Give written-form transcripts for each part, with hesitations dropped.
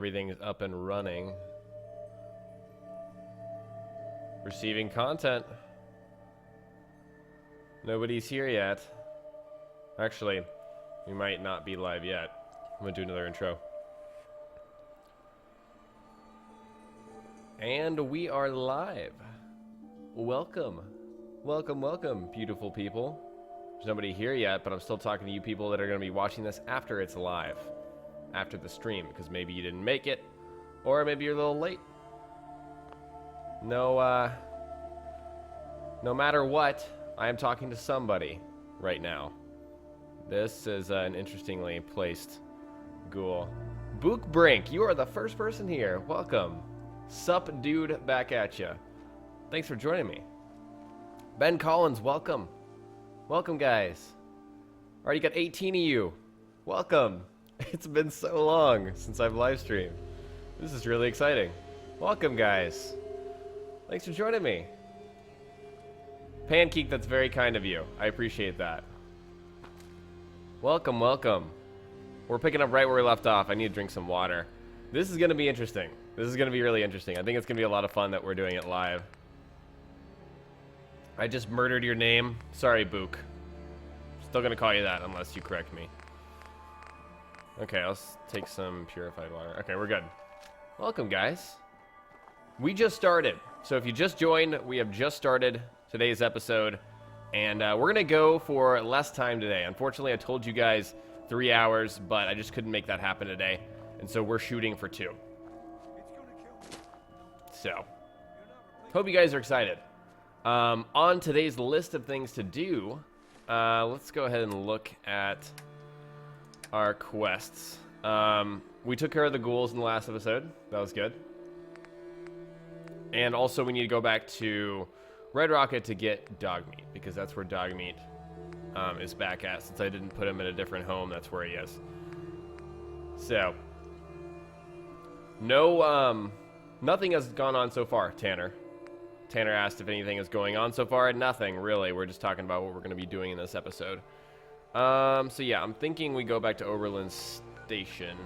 Everything's up and running. Receiving content. Nobody's here yet. Actually, we might not be live yet. I'm gonna do another intro. And we are live. Welcome. Welcome, welcome, beautiful people. There's nobody here yet, but I'm still talking to you people that are going to be watching this after it's live. After the stream, because maybe you didn't make it, or maybe you're a little late. No matter what, I am talking to somebody right now. This is an interestingly placed ghoul. Book Brink, you are the first person here. Welcome. Sup, dude, back at ya. Thanks for joining me. Ben Collins, welcome. Welcome, guys. Already got 18 of you. Welcome. It's been so long since I've live streamed. This is really exciting. Welcome, guys. Thanks for joining me. Pancake, that's very kind of you. I appreciate that. Welcome, welcome. We're picking up right where we left off. I need to drink some water. This is going to be interesting. This is going to be really interesting. I think it's going to be a lot of fun that we're doing it live. I just murdered your name. Sorry, Book. Still going to call you that unless you correct me. Okay, I'll take some purified water. Okay, we're good. Welcome, guys. We just started. So if you just joined, we have just started today's episode. And we're going to go for less time today. Unfortunately, I told you guys 3 hours, but I just couldn't make that happen today. And so we're shooting for 2. So, hope you guys are excited. On today's list of things to do, let's go ahead and look at our quests. We took care of the ghouls in the last episode. That was good. And also we need to go back to Red Rocket to get dog meat, because that's where dog meat is back at. Since I didn't put him in a different home, that's where he is. So, no, nothing has gone on so far, Tanner. Tanner asked if anything is going on so far. Nothing, really. We're just talking about what we're going to be doing in this episode. So yeah, I'm thinking we go back to Oberlin Station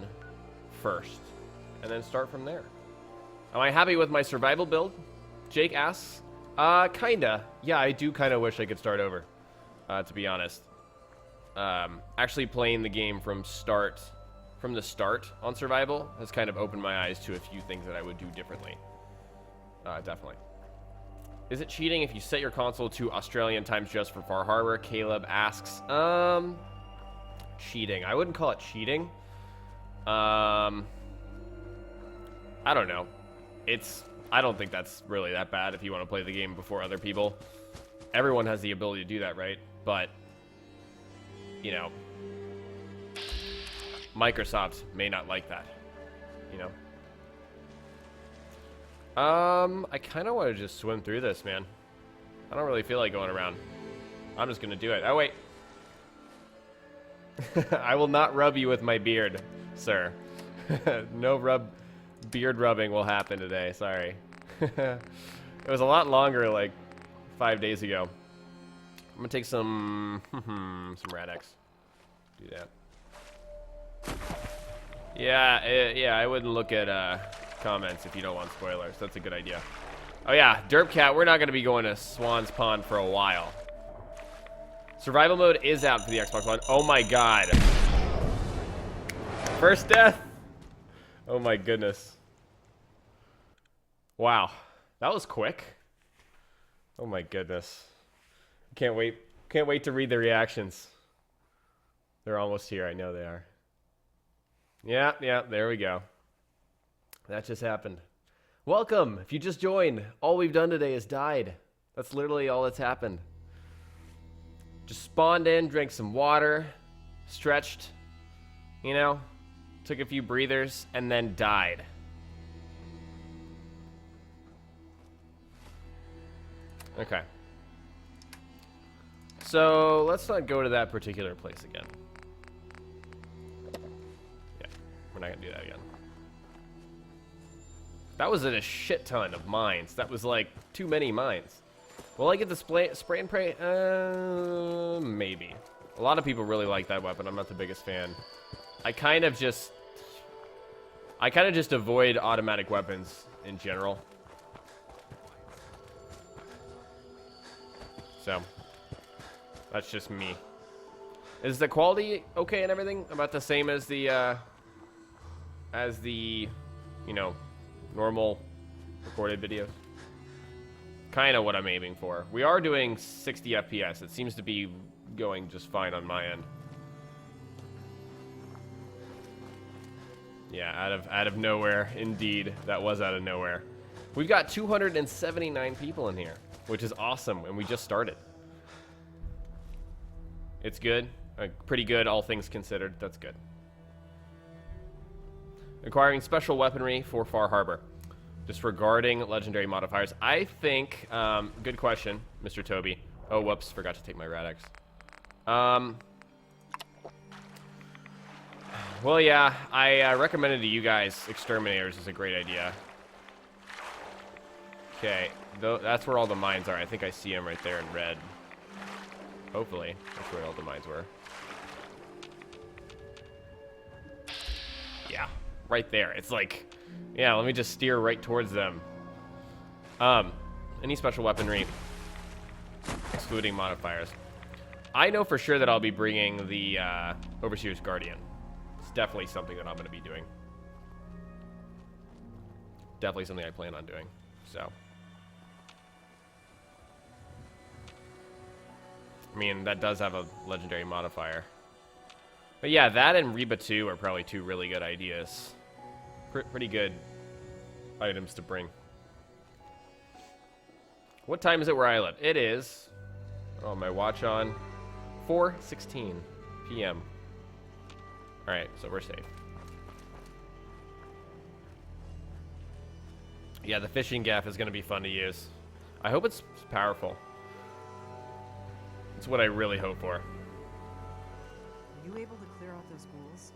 first, and then start from there. Am I happy with my survival build? Jake asks. Kinda. Yeah, I do kind of wish I could start over, to be honest. Actually playing the game from the start on survival has kind of opened my eyes to a few things that I would do differently. Definitely. Is it cheating if you set your console to Australian times just for Far Harbor? Caleb asks. Cheating. I wouldn't call it cheating. I don't know. I don't think that's really that bad if you want to play the game before other people. Everyone has the ability to do that, right? But, you know, Microsoft may not like that, you know? I kind of want to just swim through this, man. I don't really feel like going around. I'm just going to do it. Oh, wait. I will not rub you with my beard, sir. No beard rubbing will happen today. Sorry. It was a lot longer, like 5 days ago. I'm going to take some Rad-X. Do that. Yeah, I wouldn't look at, comments if you don't want spoilers. That's a good idea. Oh yeah, Derpcat, we're not going to be going to Swan's Pond for a while. Survival mode is out for the Xbox One. Oh my god. First death. Oh my goodness. Wow. That was quick. Oh my goodness. Can't wait to read the reactions. They're almost here. I know they are. Yeah, there we go. That just happened. Welcome. If you just joined, all we've done today is died. That's literally all that's happened. Just spawned in, drank some water, stretched, you know, took a few breathers, and then died. Okay. So, let's not go to that particular place again. Yeah, we're not going to do that again. That was in a shit ton of mines. That was like too many mines. Will I get the spray and pray? Maybe. A lot of people really like that weapon. I'm not the biggest fan. I I kind of just avoid automatic weapons in general. So, that's just me. Is the quality okay and everything? About the same as the, you know, normal recorded videos? Kind of what I'm aiming for. We are doing 60 FPS. It seems to be going just fine on my end. Yeah, out of nowhere. Indeed, that was out of nowhere. We've got 279 people in here, which is awesome, and we just started. It's good. Pretty good, all things considered. That's good. Acquiring special weaponry for Far Harbor. Disregarding legendary modifiers. I think, good question, Mr. Toby. Oh, whoops, forgot to take my Rad-X. Well, yeah, I recommended to you guys Exterminators is a great idea. Okay, that's where all the mines are. I think I see them right there in red. Hopefully, that's where all the mines were. Yeah, right there. It's like, yeah, let me just steer right towards them. Any special weaponry, excluding modifiers. I know for sure that I'll be bringing the Overseer's Guardian. It's definitely something that I'm going to be doing. Definitely something I plan on doing. So, I mean, that does have a legendary modifier. But yeah, that and Reba 2 are probably two really good ideas. Pretty good items to bring. What time is it where I live? It is, oh, my watch on, 4:16 p.m. Alright, so we're safe. Yeah, the fishing gaff is going to be fun to use. I hope it's powerful. It's what I really hope for. Were you able to clear out those ghouls?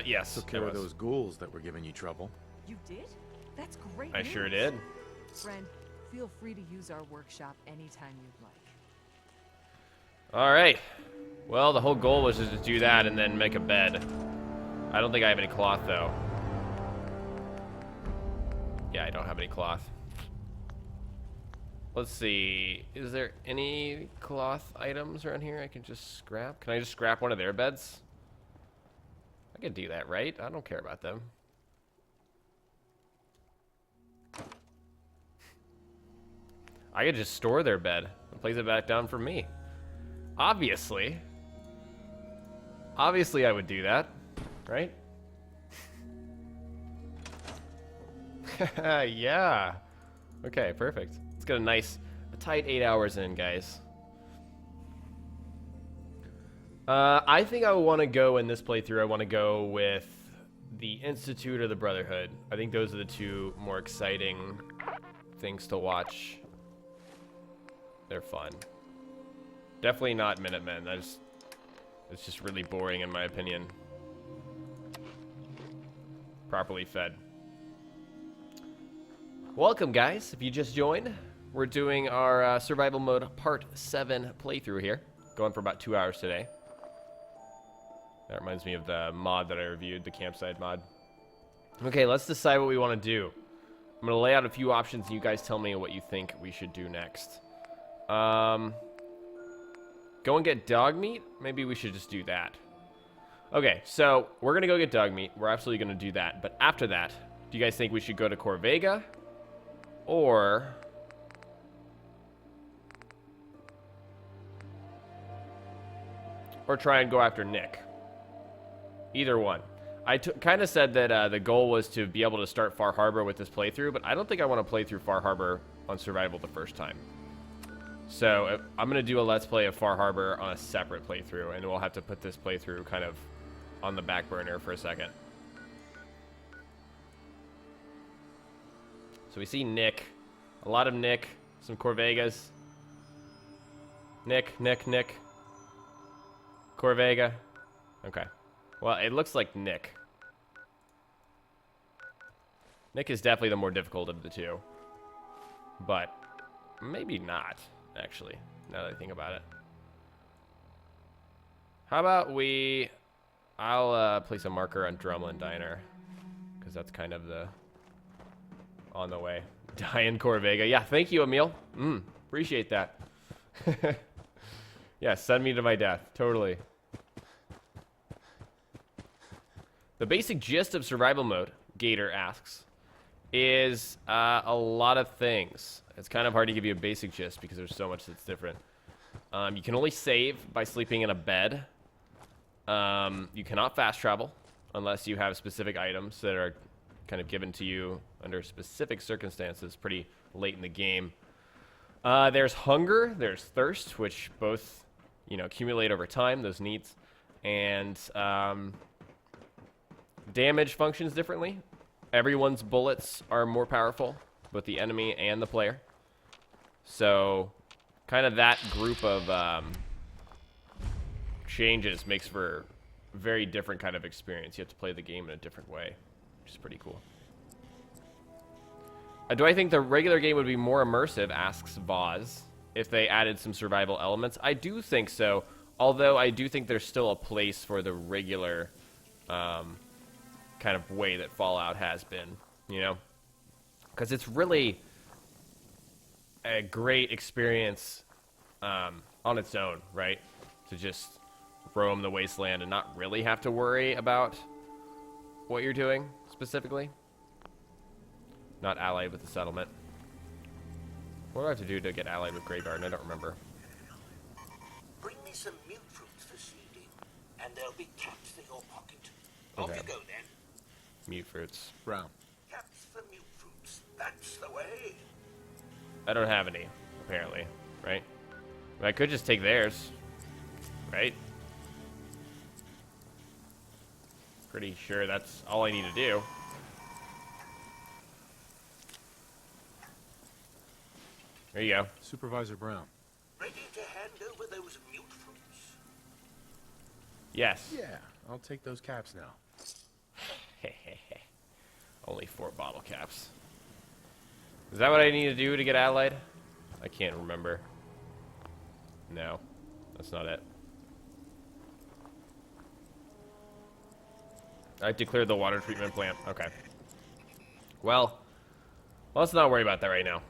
Yes. Took care of those ghouls that were giving you trouble. You did? That's great I news. sure did. Friend, feel free to use our workshop anytime you'd like. Alright. Well, the whole goal was just to do that and then make a bed. I don't think I have any cloth, though. Yeah, I don't have any cloth. Let's see. Is there any cloth items around here I can just scrap? Can I just scrap one of their beds? I can do that, right? I don't care about them. I could just store their bed and place it back down for me. Obviously. Obviously I would do that, right? Yeah. Okay, perfect. Let's get a tight 8 hours in, guys. I think I want to go in this playthrough. I want to go with the Institute or the Brotherhood. I think those are the two more exciting things to watch. They're fun. Definitely not Minutemen. It's just really boring in my opinion. Properly fed. Welcome, guys. If you just joined, we're doing our survival mode part 7 playthrough here. Going for about 2 hours today. That reminds me of the mod that I reviewed, the campsite mod. Okay, let's decide what we want to do. I'm going to lay out a few options and you guys tell me what you think we should do next. Go and get dog meat? Maybe we should just do that. Okay, so we're going to go get dog meat. We're absolutely going to do that. But after that, do you guys think we should go to Corvega? Or try and go after Nick? Either one. I kind of said that the goal was to be able to start Far Harbor with this playthrough, but I don't think I want to play through Far Harbor on survival the first time. So I'm going to do a Let's Play of Far Harbor on a separate playthrough, and we'll have to put this playthrough kind of on the back burner for a second. So we see Nick. A lot of Nick. Some Corvegas. Nick. Corvega. Okay. Well, it looks like Nick. Nick is definitely the more difficult of the two. But maybe not, actually, now that I think about it. How about I'll place a marker on Drumlin Diner. because that's kind of the on the way. Die in Corvega. Yeah, thank you, Emil. Appreciate that. Yeah, send me to my death. Totally. The basic gist of survival mode, Gator asks, is a lot of things. It's kind of hard to give you a basic gist because there's so much that's different. You can only save by sleeping in a bed. You cannot fast travel unless you have specific items that are kind of given to you under specific circumstances pretty late in the game. There's hunger, there's thirst, which both, you know, accumulate over time, those needs. And damage functions differently. Everyone's bullets are more powerful, both the enemy and the player. So kind of that group of changes makes for a very different kind of experience. You have to play the game in a different way, which is pretty cool. Do I think the regular game would be more immersive, asks Voz, if they added some survival elements? I do think so, although I do think there's still a place for the regular kind of way that Fallout has been, you know? Because it's really a great experience on its own, right? To just roam the wasteland and not really have to worry about what you're doing specifically. Not allied with the settlement. What do I have to do to get allied with Grey Garden? I don't remember. Bring me some mute fruits for seeding, and there'll be caps for your pocket. Okay. Off you go then. Mute fruits. Brown. Caps for mute fruits. That's the way. I don't have any, apparently, right? I could just take theirs, right? Pretty sure that's all I need to do. There you go. Supervisor Brown. Ready to hand over those mute fruits? Yes. Yeah, I'll take those caps now. Only 4 bottle caps. Is that what I need to do to get allied? I can't remember. No, that's not it. I declared the water treatment plant. Okay. Well, let's not worry about that right now.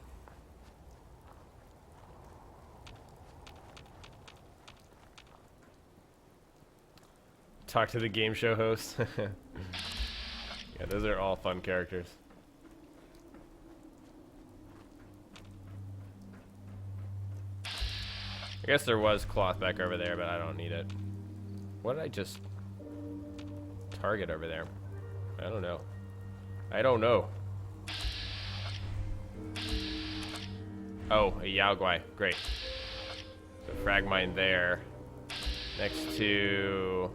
Talk to the game show host. Yeah, those are all fun characters. I guess there was cloth back over there, but I don't need it. What did I just target over there? I don't know. I don't know. Oh, a Yao Guai. Great. So frag mine there. Next to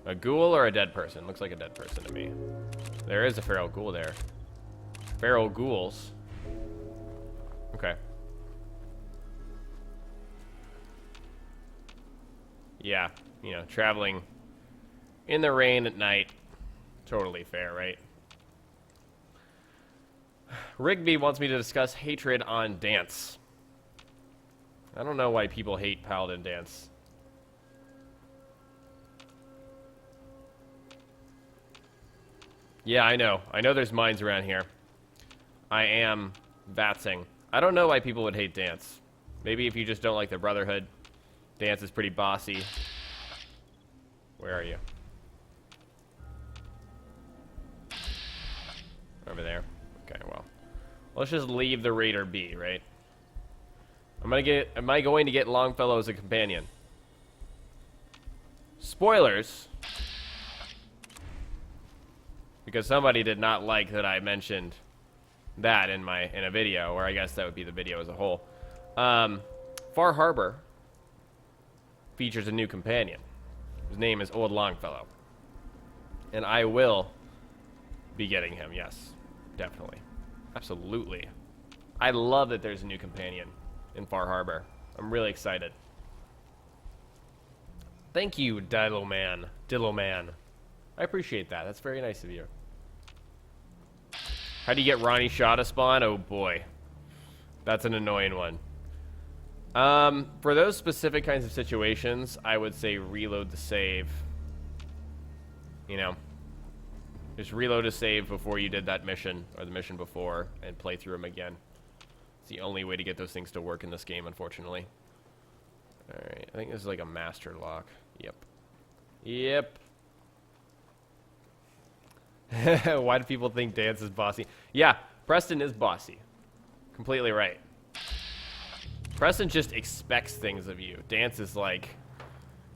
a ghoul or a dead person? Looks like a dead person to me. There is a feral ghoul there. Feral ghouls. Okay. Yeah, you know, traveling in the rain at night. Totally fair, right? Rigby wants me to discuss hatred on dance. I don't know why people hate Paladin dance. Yeah, I know. I know there's mines around here. I am vatsing. I don't know why people would hate dance. Maybe if you just don't like the Brotherhood. Dance is pretty bossy. Where are you? Over there. Okay, well. Let's just leave the raider be, right? Am I going to get Longfellow as a companion? Spoilers. Because somebody did not like that I mentioned that in a video, or I guess that would be the video as a whole. Far Harbor features a new companion. His name is Old Longfellow. And I will be getting him, yes. Definitely. Absolutely. I love that there's a new companion in Far Harbor. I'm really excited. Thank you, Diddleman. I appreciate that. That's very nice of you. How do you get Ronnie Shaw to spawn? Oh boy. That's an annoying one. For those specific kinds of situations, I would say reload the save. You know, Just reload a save before you did that mission, or the mission before, and play through them again. It's the only way to get those things to work in this game, unfortunately. Alright, I think this is like a master lock. Yep. Yep. Why do people think Dance is bossy? Yeah, Preston is bossy. Completely right. Preston just expects things of you. Dance is like,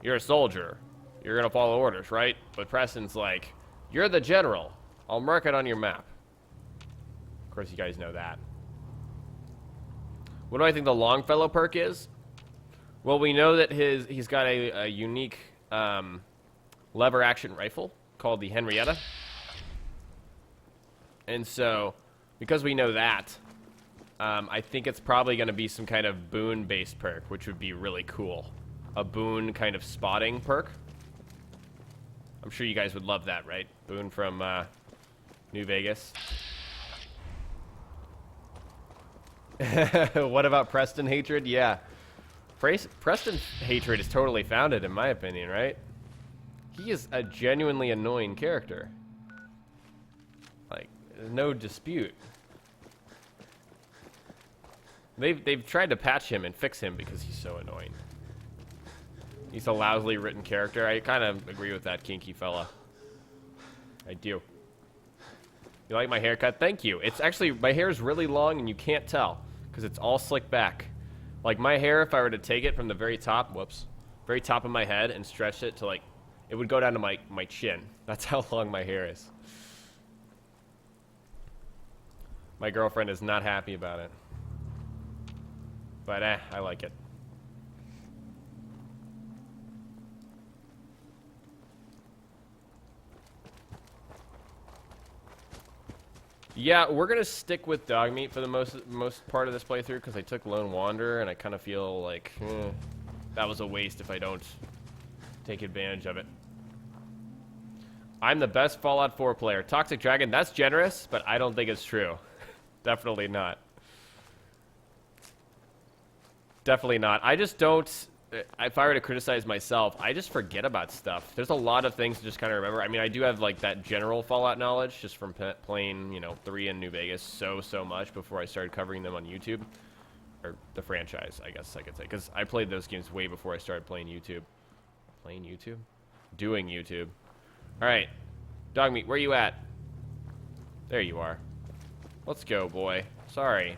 you're a soldier. You're gonna follow orders, right? But Preston's like, you're the general. I'll mark it on your map. Of course, you guys know that. What do I think the Longfellow perk is? Well, we know that he's got a unique lever action rifle called the Henrietta. And so, because we know that, I think it's probably going to be some kind of boon-based perk, which would be really cool. A boon kind of spotting perk. I'm sure you guys would love that, right? Boon from New Vegas. What about Preston hatred? Yeah. Preston hatred is totally founded, in my opinion, right? He is a genuinely annoying character. Like, there's no dispute. They've tried to patch him and fix him because he's so annoying. He's a lousily written character. I kind of agree with that kinky fella. I do. You like my haircut? Thank you. It's actually, my hair is really long and you can't tell because it's all slicked back. Like my hair, if I were to take it from the very top, whoops, very top of my head and stretch it to like, it would go down to my chin. That's how long my hair is. My girlfriend is not happy about it. But I like it. Yeah, we're gonna stick with dog meat for the most part of this playthrough because I took Lone Wanderer and I kind of feel like that was a waste if I don't take advantage of it. I'm the best Fallout 4 player. Toxic Dragon, that's generous, but I don't think it's true. Definitely not. Definitely not. I just don't, if I were to criticize myself, I just forget about stuff. There's a lot of things to just kind of remember. I mean, I do have like that general Fallout knowledge just from playing, you know, 3 in New Vegas so much before I started covering them on YouTube. Or the franchise, I guess I could say. Because I played those games way before I started playing YouTube. Playing YouTube? Doing YouTube. Alright. Dogmeat, where you at? There you are. Let's go, boy. Sorry.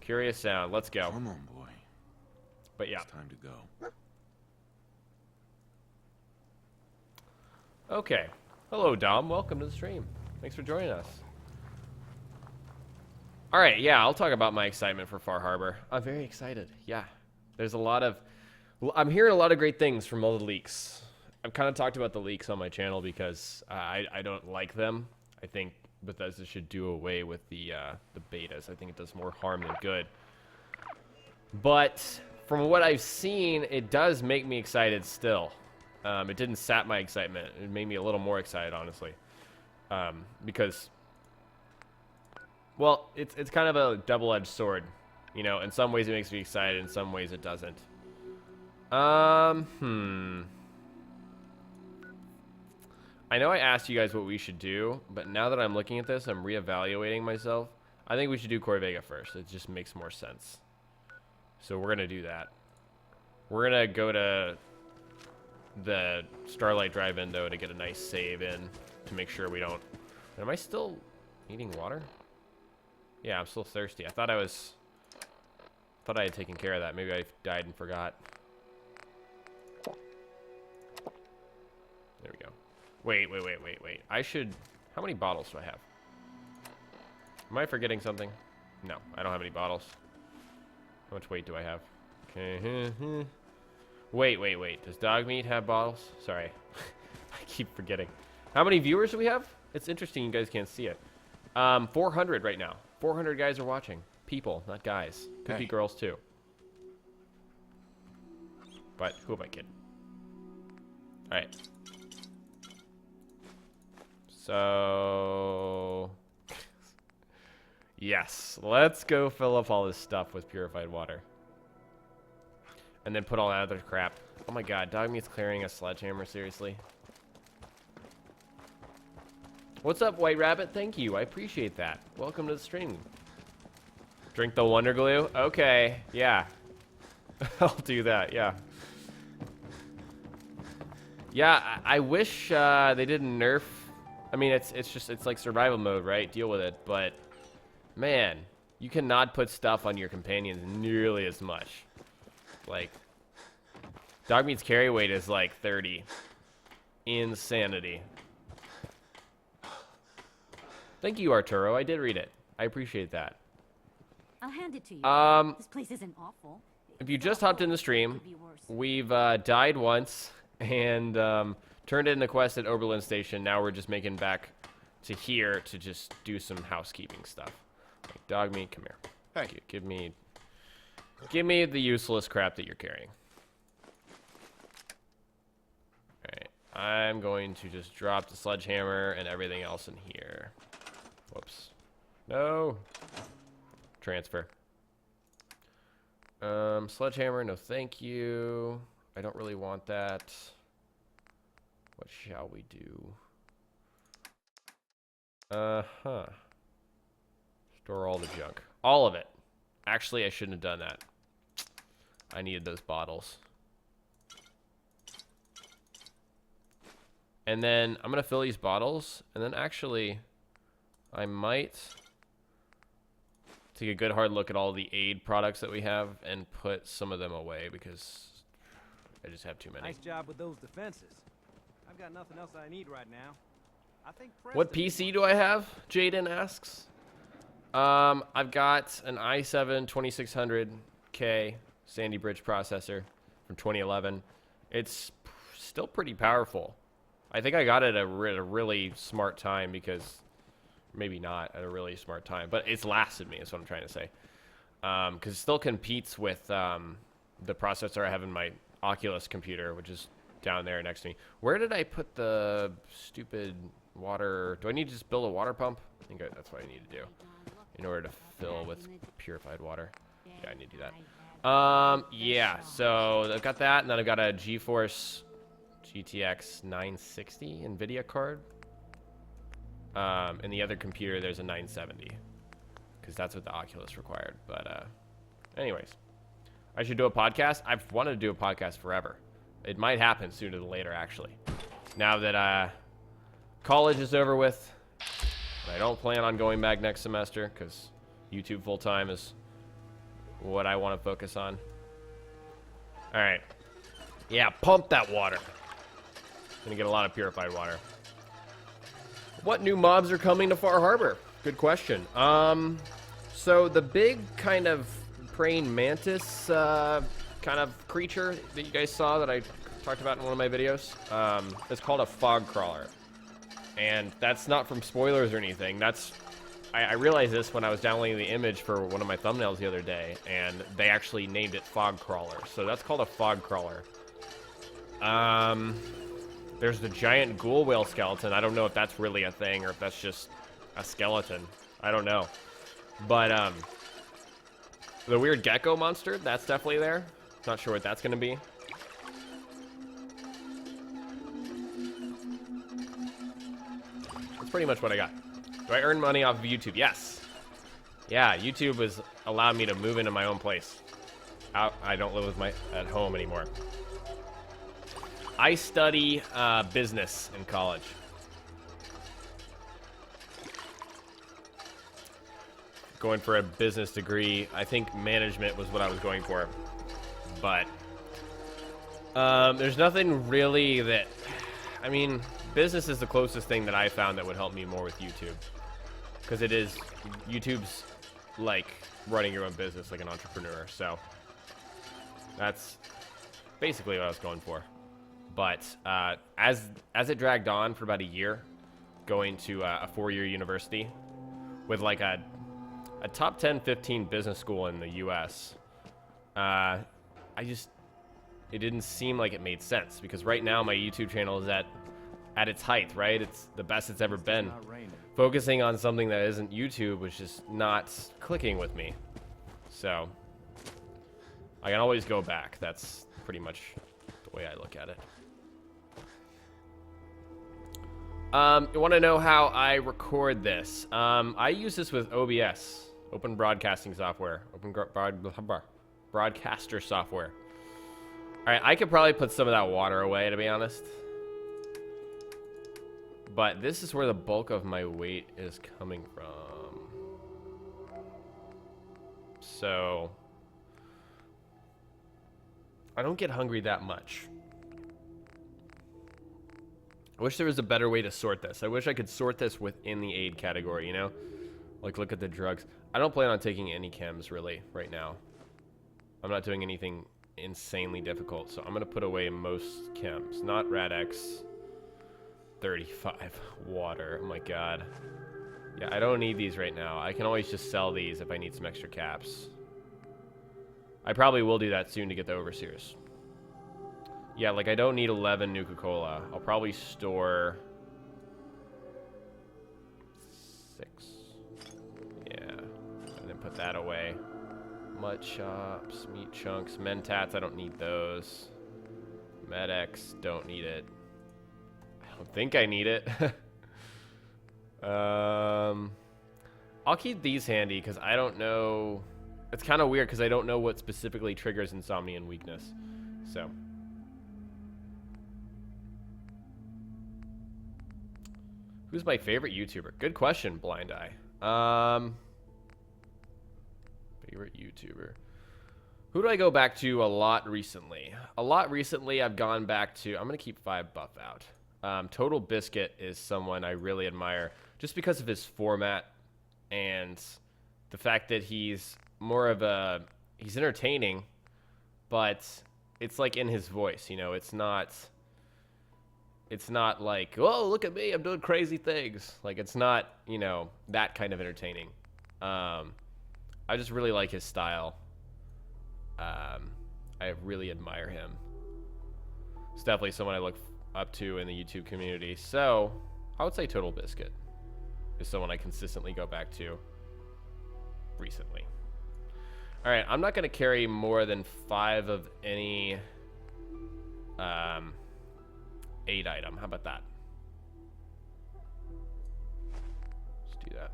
Curious sound. Let's go. Come on, boy. But yeah. It's time to go. Okay. Hello, Dom. Welcome to the stream. Thanks for joining us. Alright, yeah, I'll talk about my excitement for Far Harbor. I'm very excited. Yeah. There's a lot of... I'm hearing a lot of great things from all the leaks. I've kind of talked about the leaks on my channel because I don't like them. I think Bethesda should do away with the betas. I think it does more harm than good. But from what I've seen, it does make me excited still. It didn't sap my excitement. It made me a little more excited, honestly. Because, well, it's kind of a double-edged sword. You know, in some ways it makes me excited, in some ways it doesn't. I know I asked you guys what we should do, but now that I'm looking at this, I'm reevaluating myself. I think we should do Corvega first. It just makes more sense. So we're going to do that. We're going to go to the Starlight Drive window to get a nice save in to make sure we don't... Am I still needing water? Yeah, I'm still thirsty. I thought I had taken care of that. Maybe I died and forgot. There we go. Wait. I should... How many bottles do I have? Am I forgetting something? No, I don't have any bottles. How much weight do I have? Okay. Wait. Does Dogmeat have bottles? Sorry. I keep forgetting. How many viewers do we have? It's interesting you guys can't see it. 400 right now. 400 guys are watching. People, not guys. Could be girls too. But who am I kidding? Alright. So... yes, let's go fill up all this stuff with purified water. And then put all that other crap. Oh my god, Dogmeat's clearing a sledgehammer, seriously? What's up, White Rabbit? Thank you. I appreciate that. Welcome to the stream. Drink the Wonder Glue? Okay. Yeah. I'll do that. Yeah. Yeah, I wish they didn't nerf. I mean, it's like survival mode, right? Deal with it. But, man, you cannot put stuff on your companions nearly as much. Like, dog meat's carry weight is like 30. Insanity. Thank you, Arturo. I did read it. I appreciate that. I'll hand it to you. This place isn't awful. If you just hopped in the stream, we've died once and turned in the quest at Oberlin Station. Now we're just making back to here to just do some housekeeping stuff. Like, dog meat, come here. Thank you. Give me the useless crap that you're carrying. Alright, I'm going to just drop the sledgehammer and everything else in here. Whoops. No. Transfer. Sledgehammer, no thank you. I don't really want that. What shall we do? Store all the junk. All of it. Actually, I shouldn't have done that. I needed those bottles. And then I'm going to fill these bottles. And then actually, I might take a good hard look at all the aid products that we have and put some of them away because I just have too many. Nice job with those defenses. I've got nothing else I need right now. I think what PC do I have? Jaden asks. I've got an i7 2600K Sandy Bridge processor from 2011. It's still pretty powerful. I think I got it at a really smart time because, maybe not at a really smart time, but it's lasted me is what I'm trying to say. Because it still competes with the processor I have in my Oculus computer, which is down there next to me. Where did I put the stupid water? Do I need to just build a water pump? I think that's what I need to do in order to fill with purified water. Yeah, I need to do that. Yeah, so I've got that, and then I've got a GeForce GTX 960 NVIDIA card. In the other computer, there's a 970, because that's what the Oculus required. But anyways, I should do a podcast. I've wanted to do a podcast forever. It might happen sooner than later, actually. Now that college is over with, and I don't plan on going back next semester, because YouTube full-time is what I want to focus on. All right. Yeah, pump that water. Gonna get a lot of purified water. What new mobs are coming to Far Harbor? Good question. So the big kind of praying mantis kind of creature that you guys saw that I talked about in one of my videos, is called a fog crawler. And that's not from spoilers or anything. That's I realized this when I was downloading the image for one of my thumbnails the other day, and they actually named it fog crawler. So that's called a fog crawler. There's the giant ghoul whale skeleton. I don't know if that's really a thing or if that's just a skeleton. I don't know. But the weird gecko monster, that's definitely there. Not sure what that's going to be. That's pretty much what I got. Do I earn money off of YouTube? Yes. Yeah, YouTube has allowed me to move into my own place. I don't live at home anymore. I study business in college. Going for a business degree. I think management was what I was going for. But there's nothing really that... I mean, business is the closest thing that I found that would help me more with YouTube. Because it is... YouTube's like running your own business like an entrepreneur. So that's basically what I was going for. But as it dragged on for about a year, going to a 4-year university with like a top 10, 15 business school in the U.S., it didn't seem like it made sense. Because right now my YouTube channel is at its height, right? It's the best it's ever been. Focusing on something that isn't YouTube was just not clicking with me. So I can always go back. That's pretty much the way I look at it. You want to know how I record this? I use this with OBS, Open Broadcasting Software, Broadcaster Software. All right, I could probably put some of that water away, to be honest. But this is where the bulk of my weight is coming from. So I don't get hungry that much. I wish there was a better way to sort this. I wish I could sort this within the aid category, you know? Like, look at the drugs. I don't plan on taking any chems, really, right now. I'm not doing anything insanely difficult, so I'm going to put away most chems. Not Rad-X. 35 water. Oh, my God. Yeah, I don't need these right now. I can always just sell these if I need some extra caps. I probably will do that soon to get the Overseers. Yeah, like I don't need 11 Nuka-Cola. I'll probably store 6. Yeah, and then put that away. Mud chops, meat chunks, Mentats, I don't need those. Med-X, don't need it. I don't think I need it. I'll keep these handy because I don't know. It's kind of weird because I don't know what specifically triggers insomnia and weakness. So. Who's my favorite YouTuber? Good question, Blind Eye. Favorite YouTuber. Who do I go back to a lot recently? A lot recently, I've gone back to... I'm going to keep 5 buff out. Total Biscuit is someone I really admire just because of his format and the fact that he's more of a... He's entertaining, but it's like in his voice, you know? It's not like, oh, look at me, I'm doing crazy things. Like, it's not, you know, that kind of entertaining. I just really like his style. I really admire him. It's definitely someone I look up to in the YouTube community. So, I would say Total Biscuit is someone I consistently go back to recently. All right, I'm not going to carry more than 5 of any... 8 item. How about that? Let's do that.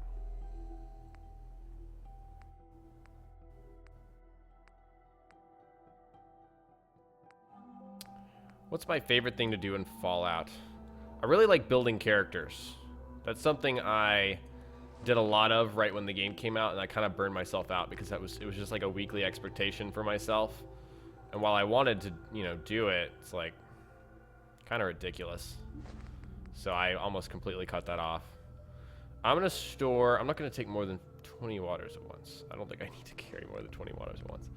What's my favorite thing to do in Fallout? I really like building characters. That's something I did a lot of right when the game came out, and I kind of burned myself out because it was just like a weekly expectation for myself. And while I wanted to, you know, do it, it's like kind of ridiculous. So I almost completely cut that off. I'm going to store... I'm not going to take more than 20 waters at once. I don't think I need to carry more than 20 waters at once.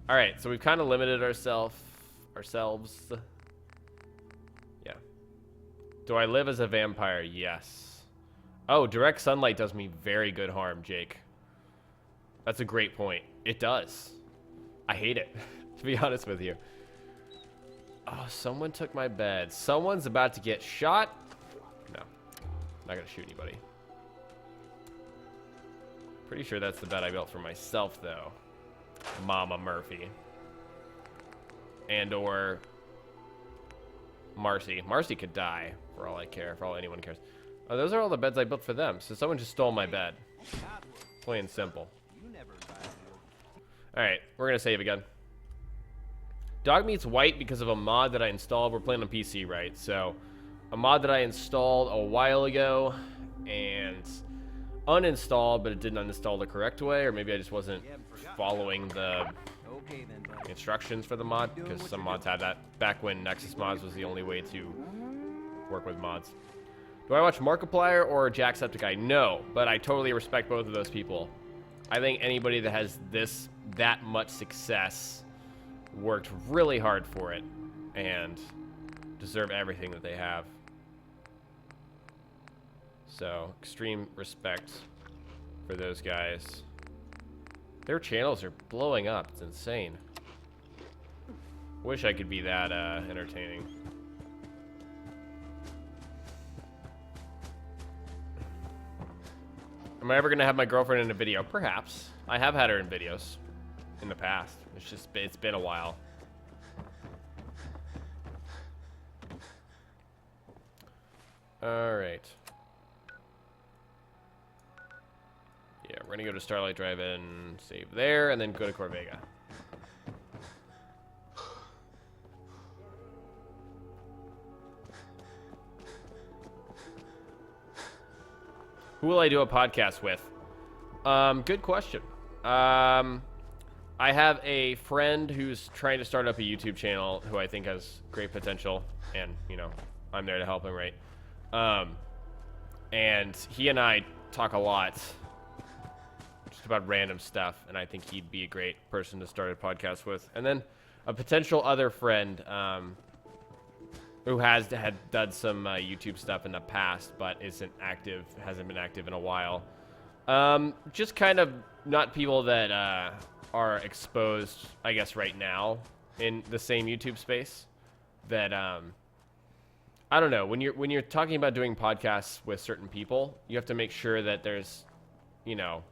All right, so we've kind of limited ourselves. Yeah. Do I live as a vampire? Yes. Oh, direct sunlight does me very good harm, Jake. That's a great point. It does. I hate it, to be honest with you. Oh, someone took my bed. Someone's about to get shot. No, not gonna shoot anybody. Pretty sure that's the bed I built for myself, though. Mama Murphy. And or Marcy. Marcy could die, for all I care, for all anyone cares. Oh, those are all the beds I built for them. So someone just stole my bed. Plain and simple. Alright, we're gonna save again. Dog meat's white because of a mod that I installed. We're playing on PC, right? So, a mod that I installed a while ago and uninstalled, but it didn't uninstall the correct way, or maybe I just wasn't following the instructions for the mod, because some mods had that back when Nexus mods was the only way to work with mods. Do I watch Markiplier or Jacksepticeye? No, but I totally respect both of those people. I think anybody that has that much success worked really hard for it and deserve everything that they have. So, extreme respect for those guys. Their channels are blowing up. It's insane. Wish I could be that entertaining. Am I ever going to have my girlfriend in a video? Perhaps. I have had her in videos in the past. It's been a while. Alright. Yeah, we're gonna go to Starlight Drive-In, save there, and then go to Corvega. Who will I do a podcast with? Good question. I have a friend who's trying to start up a YouTube channel who I think has great potential, and, you know, I'm there to help him, right? And he and I talk a lot just about random stuff, and I think he'd be a great person to start a podcast with. And then a potential other friend who had done some YouTube stuff in the past, but hasn't been active in a while. Just kind of not people that are exposed, I guess, right now in the same YouTube space. That I don't know. When you're talking about doing podcasts with certain people, you have to make sure that there's, you know,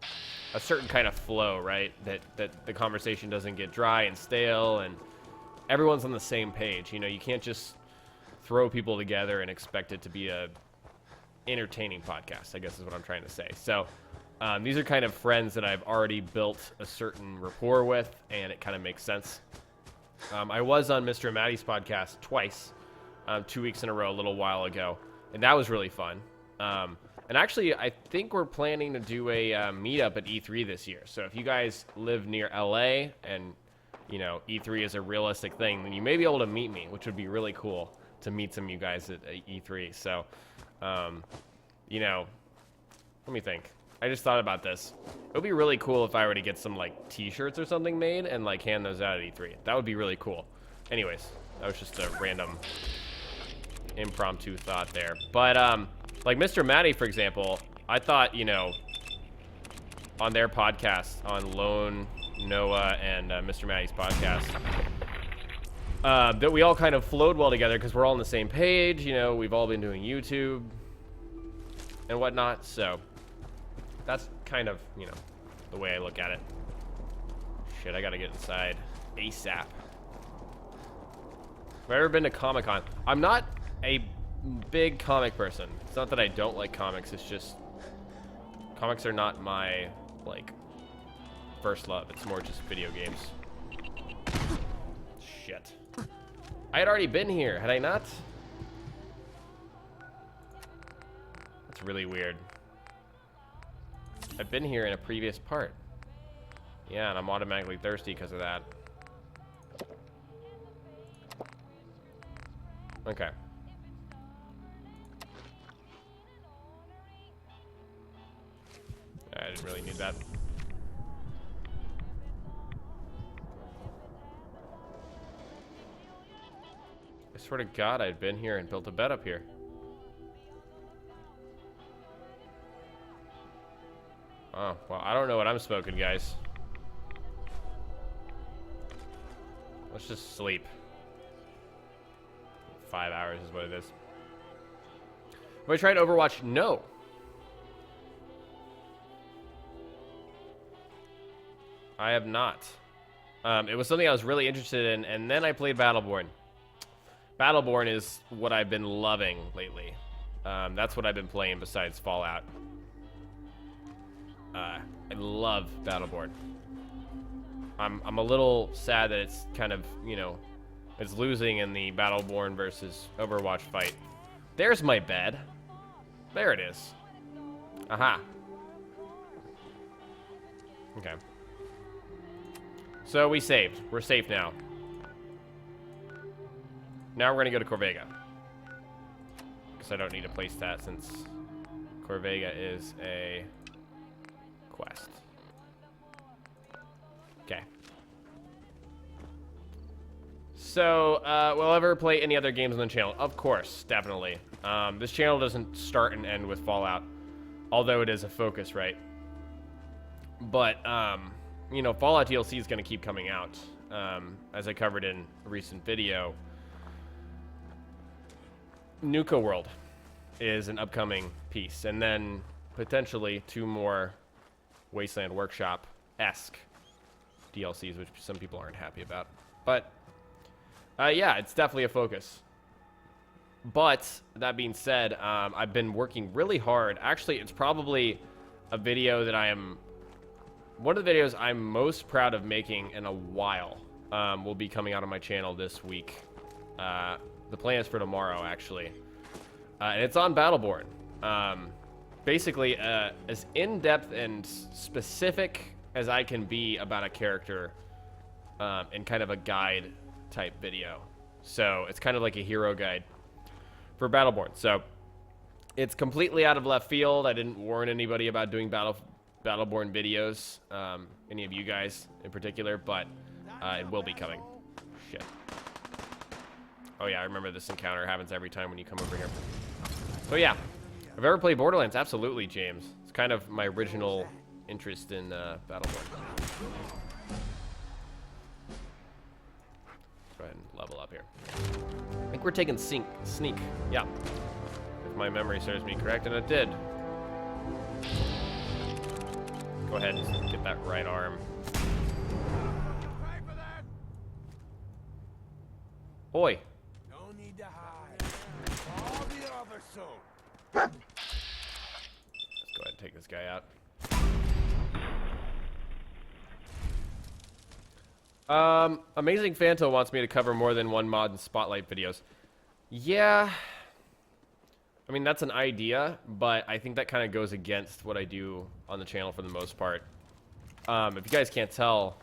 a certain kind of flow, right? That the conversation doesn't get dry and stale, and everyone's on the same page. You know, you can't just throw people together and expect it to be a entertaining podcast, I guess is what I'm trying to say. So these are kind of friends that I've already built a certain rapport with, and it kind of makes sense. I was on Mr. and Maddie's podcast twice, 2 weeks in a row a little while ago, and that was really fun. And actually, I think we're planning to do a meetup at E3 this year. So if you guys live near LA and, you know, E3 is a realistic thing, then you may be able to meet me, which would be really cool to meet some of you guys at E3. So, you know, let me think. I just thought about this. It would be really cool if I were to get some, like, t-shirts or something made and, like, hand those out at E3. That would be really cool. Anyways, that was just a random impromptu thought there. But, like Mr. Maddie, for example, I thought, you know, on their podcast, on Lone, Noah, and Mr. Maddie's podcast, that we all kind of flowed well together because we're all on the same page. You know, we've all been doing YouTube and whatnot. So that's kind of, you know, the way I look at it. Shit, I gotta get inside ASAP. Have I ever been to Comic-Con? I'm not a big comic person. It's not that I don't like comics. It's just comics are not my, like, first love. It's more just video games. Shit. I had already been here, had I not? That's really weird. I've been here in a previous part. Yeah, and I'm automatically thirsty because of that. Okay. I didn't really need that. I swear to God, I'd been here and built a bed up here. Oh, well, I don't know what I'm smoking, guys. Let's just sleep. 5 hours is what it is. Have I tried Overwatch? No. I have not. It was something I was really interested in, and then I played Battleborn. Battleborn is what I've been loving lately. That's what I've been playing besides Fallout. I love Battleborn. I'm a little sad that it's kind of, you know, it's losing in the Battleborn versus Overwatch fight. There's my bed. There it is. Aha. Okay. So we saved. We're safe now. Now we're going to go to Corvega. Because I don't need to place that since Corvega is a quest. Okay. So, will I ever play any other games on the channel? Of course, definitely. This channel doesn't start and end with Fallout. Although it is a focus, right? But, you know, Fallout DLC is going to keep coming out. As I covered in a recent video, Nuka World is an upcoming piece. And then, potentially, 2 more Wasteland Workshop-esque DLCs, which some people aren't happy about. But, yeah, it's definitely a focus. But that being said, I've been working really hard. Actually, it's probably a video that one of the videos I'm most proud of making in a while. Will be coming out on my channel this week. The plan is for tomorrow, actually. And it's on Battleborn. Basically, as in-depth and specific as I can be about a character in kind of a guide type video. So it's kind of like a hero guide for Battleborn. So it's completely out of left field. I didn't warn anybody about doing Battleborn videos, any of you guys in particular, but it will be coming. Shit. Oh yeah, I remember this encounter happens every time when you come over here. So yeah, I've ever played Borderlands? Absolutely, James. It's kind of my original interest in Battleborn. Go ahead and level up here. I think we're taking sneak. Yeah. If my memory serves me correct, and it did. Go ahead and get that right arm. Oi. No need to hide. All the other soul. Let's go ahead and take this guy out. Amazing Fanto wants me to cover more than one mod and spotlight videos. Yeah. I mean, that's an idea, but I think that kind of goes against what I do on the channel for the most part. If you guys can't tell,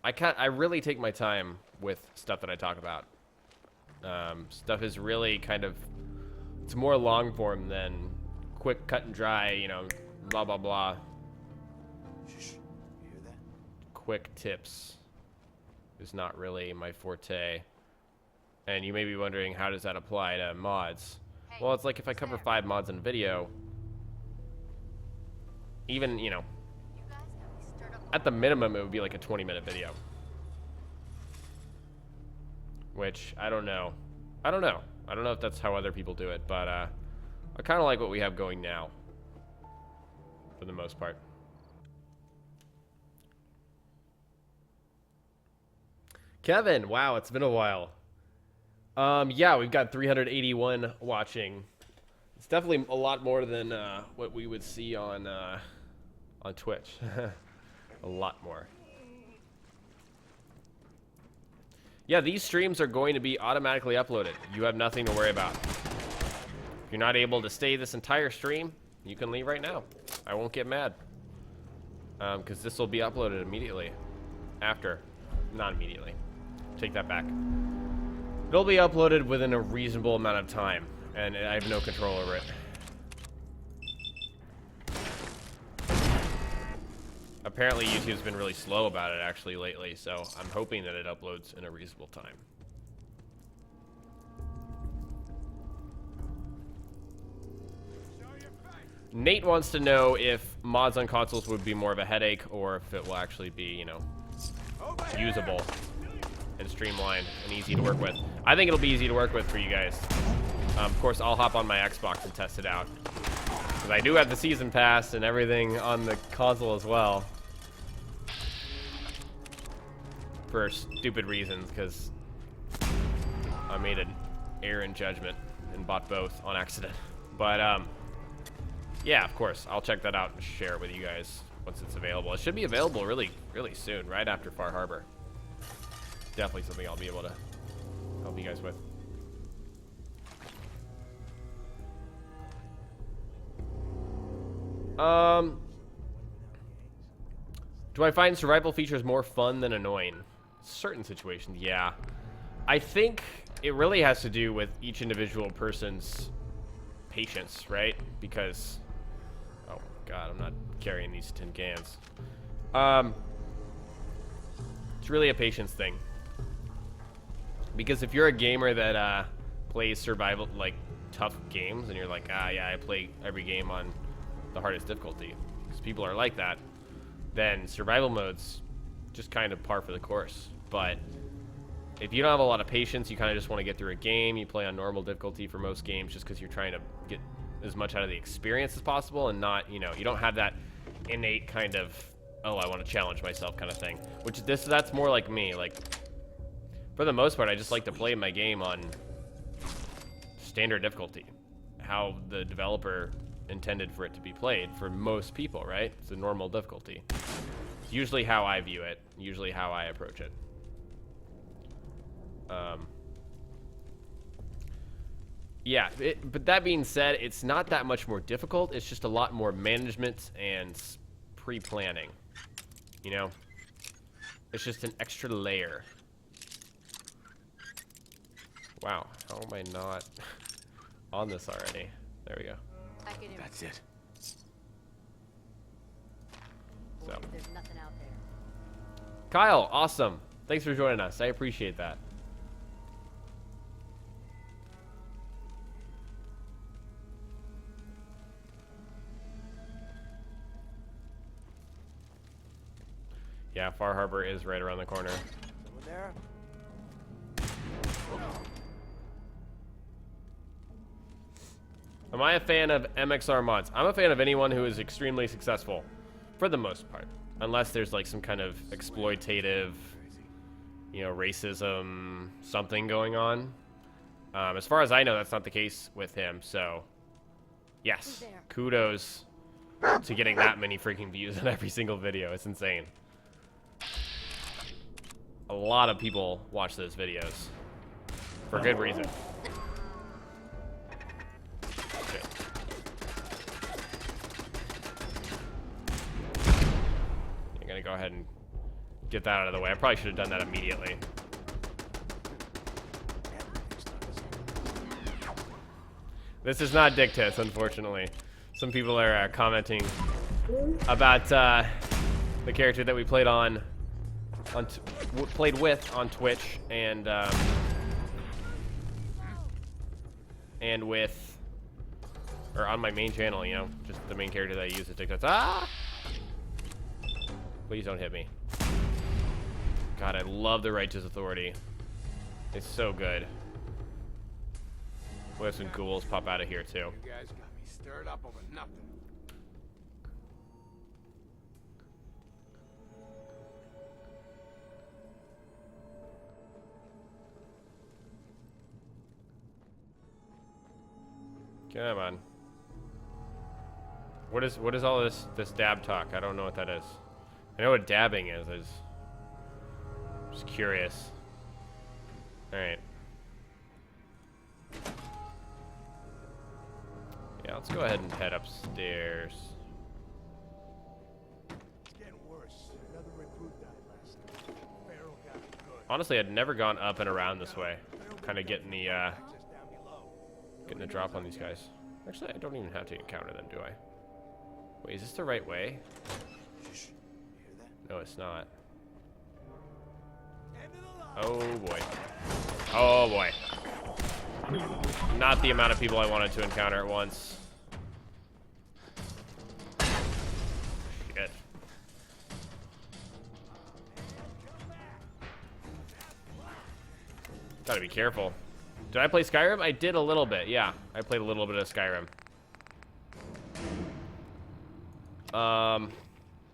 I really take my time with stuff that I talk about. Stuff is really kind of, it's more long form than quick cut and dry, you know, blah, blah, blah. Shh. You hear that? Quick tips is not really my forte. And you may be wondering, how does that apply to mods? Well, it's like if I cover 5 mods in a video, even, you know, at the minimum, it would be like a 20-minute video. Which, I don't know. I don't know if that's how other people do it, but I kind of like what we have going now, for the most part. Kevin, wow, it's been a while. Yeah, we've got 381 watching. It's definitely a lot more than what we would see on Twitch. A lot more. Yeah, these streams are going to be automatically uploaded. You have nothing to worry about. If you're not able to stay this entire stream, you can leave right now. I won't get mad. Because this will be uploaded immediately. After. Not immediately. Take that back. It'll be uploaded within a reasonable amount of time. And I have no control over it. Apparently YouTube's been really slow about it actually lately, so I'm hoping that it uploads in a reasonable time. Nate wants to know if mods on consoles would be more of a headache or if it will actually be, you know, usable and streamlined and easy to work with. I think it'll be easy to work with for you guys. Of course, I'll hop on my Xbox and test it out. Because I do have the season pass and everything on the console as well. For stupid reasons, because I made an error in judgment and bought both on accident. But, yeah, of course, I'll check that out and share it with you guys once it's available. It should be available really, really soon, right after Far Harbor. Definitely something I'll be able to help you guys with. Do I find survival features more fun than annoying? Certain situations, yeah. I think it really has to do with each individual person's patience, right? Because, oh god, I'm not carrying these tin cans. It's really a patience thing. Because if you're a gamer that plays survival, like, tough games, and you're like, ah, yeah, I play every game on the hardest difficulty, because people are like that, then survival mode's just kind of par for the course. But if you don't have a lot of patience, you kind of just want to get through a game, you play on normal difficulty for most games just because you're trying to get as much out of the experience as possible and not, you know, you don't have that innate kind of, oh, I want to challenge myself kind of thing. Which that's more like me. Like, for the most part, I just like to play my game on standard difficulty, how the developer intended for it to be played for most people, right? It's a normal difficulty. It's usually how I view it, usually how I approach it. Yeah, but that being said, it's not that much more difficult. It's just a lot more management and pre-planning, you know? It's just an extra layer. Wow, how am I not on this already? There we go. That's it. So, There's nothing out there. Kyle, awesome. Thanks for joining us. I appreciate that. Yeah, Far Harbor is right around the corner. Over there. Am I a fan of MXR mods? I'm a fan of anyone who is extremely successful, for the most part. Unless there's like some kind of exploitative, you know, racism, something going on. As far as I know, that's not the case with him, so yes, kudos to getting that many freaking views on every single video. It's insane. A lot of people watch those videos for good reason. Shit. I'm gonna go ahead and get that out of the way. I probably should have done that immediately. This is not Dictus, unfortunately. Some people are commenting about the character that we played played with on Twitch and with, or on my main channel, you know, just the main character that I use is Dictus. Ah! Please don't hit me. God, I love the Righteous Authority. It's so good. We'll have some ghouls pop out of here too. You guys got me stirred up over nothing. Come on. What is all this dab talk? I don't know what that is. I know what dabbing is. I'm just curious. All right. Yeah, let's go ahead and head upstairs. It's getting worse. Another recruit died last night. Farrell got it good. Honestly, I'd never gone up and around this way. Kind of getting the Access down below. getting a drop on these guys. Actually, I don't even have to encounter them, do I? Wait, is this the right way? Shh. You hear that? No, it's not. End of the line. Oh boy. Oh boy. Not the amount of people I wanted to encounter at once. Shit. Gotta be careful. Did I play Skyrim? I did a little bit, yeah. I played a little bit of Skyrim.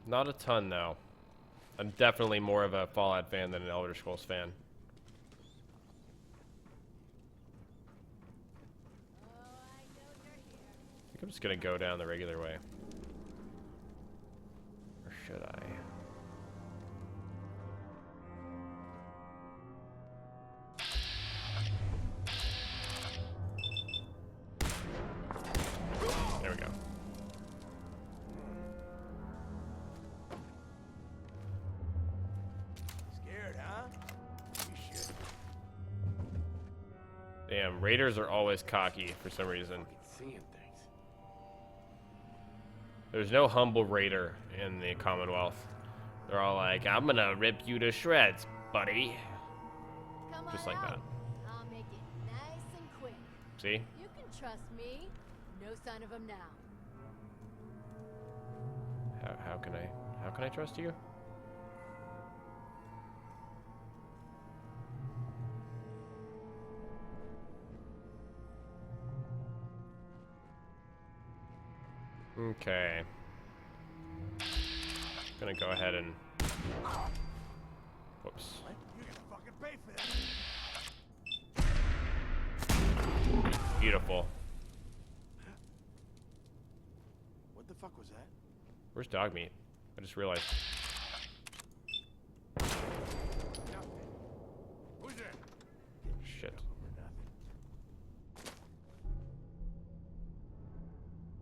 Not a ton though. I'm definitely more of a Fallout fan than an Elder Scrolls fan. I think I'm just gonna go down the regular way. Or should I? There we go. Scared, huh? You should. Damn, raiders are always cocky for some reason. Seeing things. There's no humble raider in the Commonwealth. They're all like, I'm gonna rip you to shreds, buddy. Come Just on like that. out. I'll make it nice and quick. See? You can trust me. No sign of him now. How can I trust you? Okay. Gonna go ahead and whoops. What? You're gonna fucking pay for that. Beautiful. What the fuck was that? Where's dog meat? I just realized. Who's there? Shit.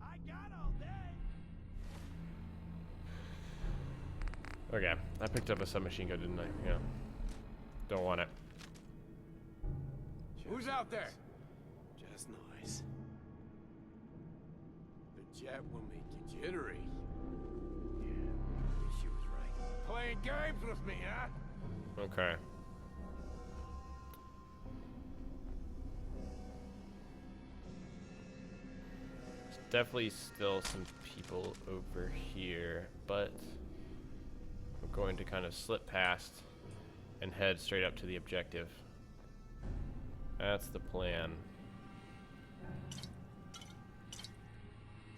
I got all day. Okay, I picked up a submachine gun, didn't I? Yeah. Don't want it. Who's out there? Just noise. The jet will make you jittery. Yeah, she was right. Playing games with me, huh? Okay. There's definitely still some people over here, but we're going to kind of slip past and head straight up to the objective. That's the plan.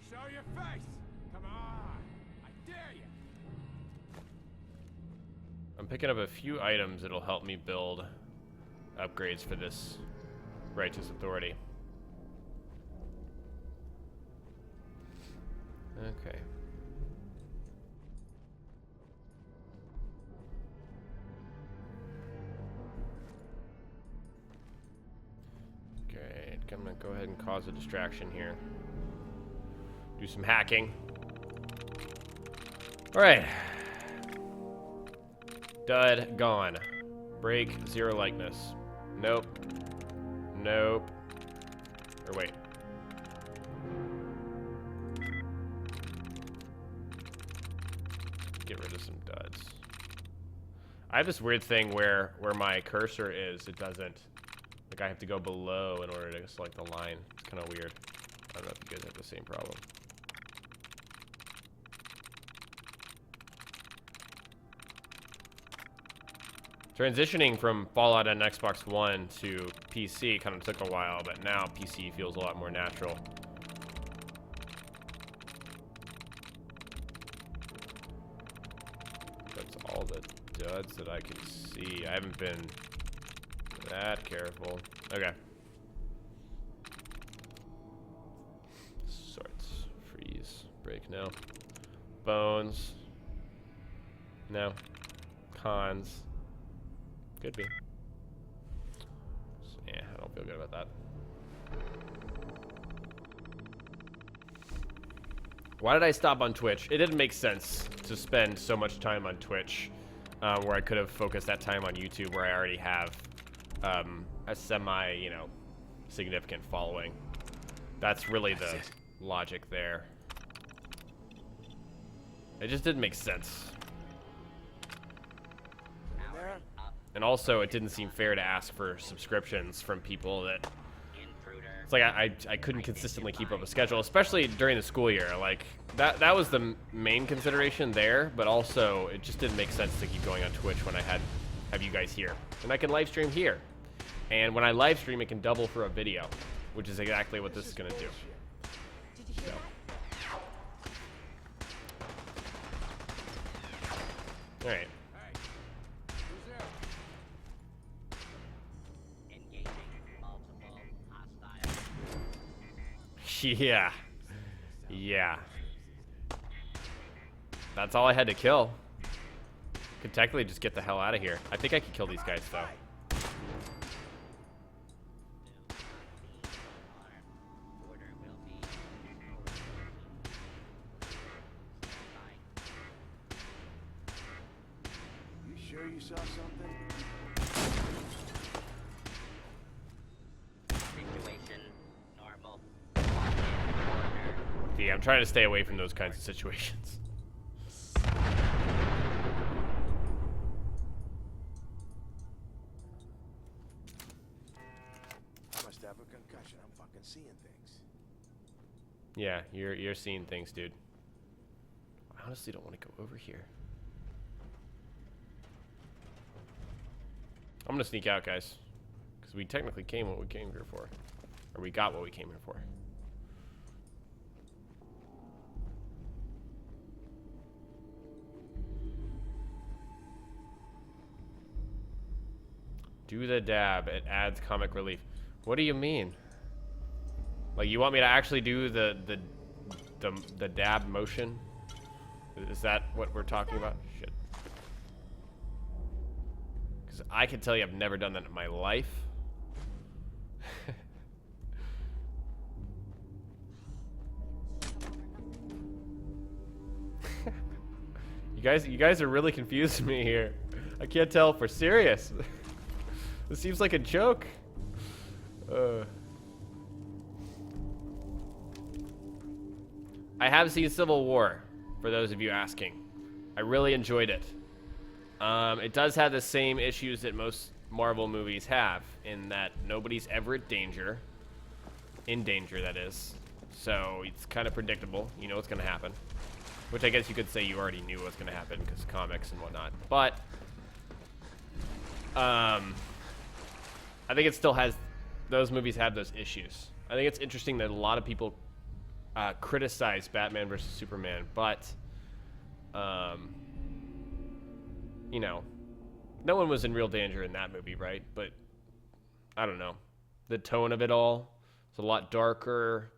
Show your face! Come on! I dare you! I'm picking up a few items that'll help me build upgrades for this righteous authority. Okay. Great. I'm gonna go ahead and cause a distraction here. Do some hacking. Alright. Dud, gone. Break, zero likeness. Nope. Nope. Or wait. Get rid of some duds. I have this weird thing where my cursor is, it doesn't. Like I have to go below in order to select the line. It's kind of weird. I don't know if you guys have the same problem. Transitioning from Fallout on Xbox One to PC kind of took a while, but now PC feels a lot more natural. That's all the duds that I can see. I haven't been that careful. Okay. Sorts. Freeze. Break. No. Bones. No. Cons. Could be. So, yeah, I don't feel good about that. Why did I stop on Twitch? It didn't make sense to spend so much time on Twitch, where I could have focused that time on YouTube, where I already have a semi, you know, significant following. That's really the logic there. It just didn't make sense. And also, it didn't seem fair to ask for subscriptions from people that... It's like I couldn't consistently keep up a schedule, especially during the school year. Like, that was the main consideration there, but also, it just didn't make sense to keep going on Twitch when I have you guys here. And I can live stream here. And when I live stream, it can double for a video, which is exactly what this is going to do. So. Alright. Yeah. Yeah. That's all I had to kill. Could technically just get the hell out of here. I think I could kill these guys, though. You sure you saw something? Yeah, I'm trying to stay away from those kinds of situations. I must have a concussion. I'm fucking seeing things. Yeah, you're seeing things, dude. I honestly don't want to go over here. I'm gonna sneak out, guys, because we technically came what we came here for, or we got what we came here for. Do the dab. It adds comic relief. What do you mean? Like, you want me to actually do the dab motion? Is that what we're talking about? Shit. Because I can tell you I've never done that in my life. You guys are really confusing me here. I can't tell if we're serious. This seems like a joke. I have seen Civil War, for those of you asking. I really enjoyed it. It does have the same issues that most Marvel movies have, in that nobody's ever in danger, that is. So it's kind of predictable. You know what's going to happen. Which I guess you could say you already knew what's going to happen because comics and whatnot. But I think it still has, those movies have those issues. I think it's interesting that a lot of people criticize Batman versus Superman, but you know, no one was in real danger in that movie, right? But I don't know, the tone of it all is a lot darker,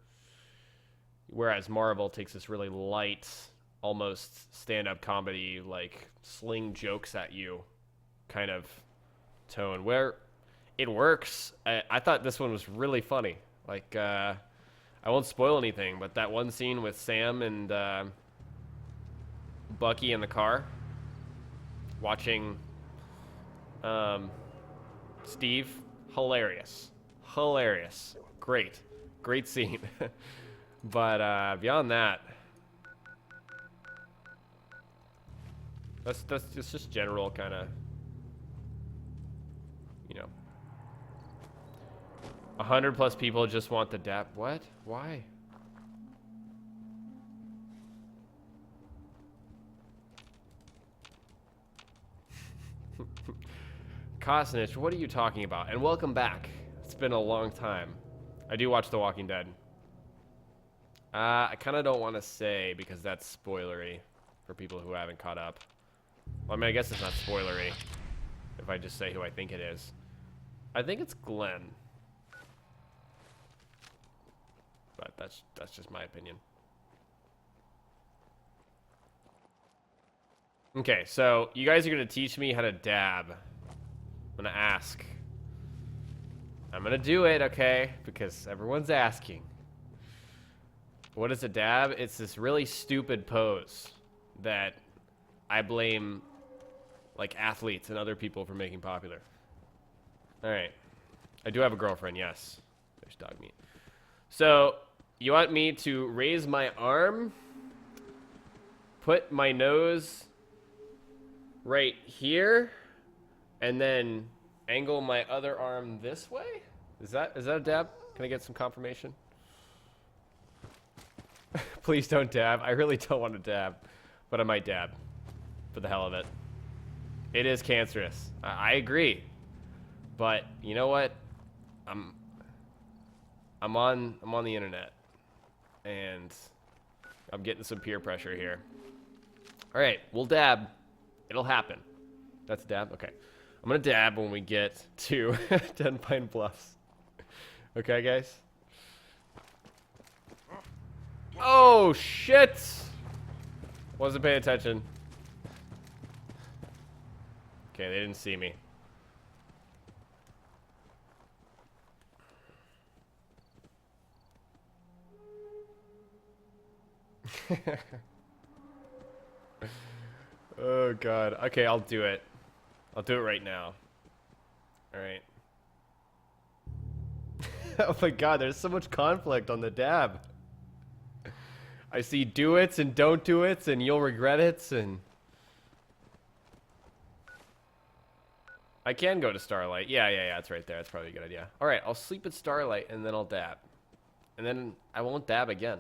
whereas Marvel takes this really light, almost stand-up comedy, like sling jokes at you kind of tone, where it works. I thought this one was really funny. Like, I won't spoil anything, but that one scene with Sam and Bucky in the car watching Steve, hilarious, great scene. But beyond that, that's just general kind of, you know, 100+ people just want the dap. What? Why? Kosnich, what are you talking about? And welcome back. It's been a long time. I do watch The Walking Dead. I kind of don't want to say because that's spoilery for people who haven't caught up. Well, I mean, I guess it's not spoilery if I just say who I think it is. I think it's Glenn. But that's just my opinion. Okay, so you guys are going to teach me how to dab. I'm going to ask. I'm going to do it, okay? Because everyone's asking. What is a dab? It's this really stupid pose that I blame, like, athletes and other people for making popular. Alright. I do have a girlfriend, yes. There's dog meat. So, you want me to raise my arm, put my nose right here, and then angle my other arm this way? Is that a dab? Can I get some confirmation? Please don't dab. I really don't want to dab, but I might dab for the hell of it. It is cancerous. I agree, but you know what? I'm on the internet, and I'm getting some peer pressure here. All right, we'll dab. It'll happen. That's a dab. Okay, I'm gonna dab when we get to 10 Pine Bluffs. Okay, guys. Oh, shit! Wasn't paying attention. Okay, they didn't see me. Oh, God. Okay, I'll do it. I'll do it right now. Alright. Oh my God, there's so much conflict on the dab. I see do it's and don't do it's and you'll regret it and I can go to Starlight. Yeah, it's right there. That's probably a good idea. All right, I'll sleep at Starlight and then I'll dab. And then I won't dab again.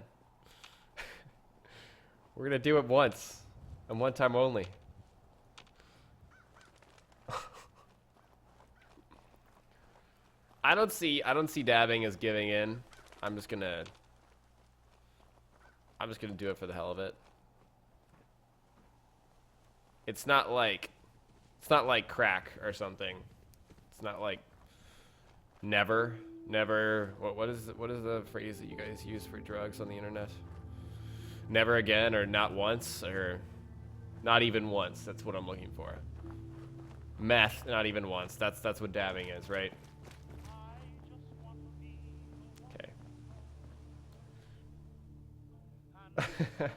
We're going to do it once and one time only. I don't see dabbing as giving in. I'm just going to do it for the hell of it. It's not like crack or something. It's not like never Never. What is the phrase that you guys use for drugs on the internet? Never again, or not once, or not even once. That's what I'm looking for. Meth, not even once. That's what dabbing is, right? Okay.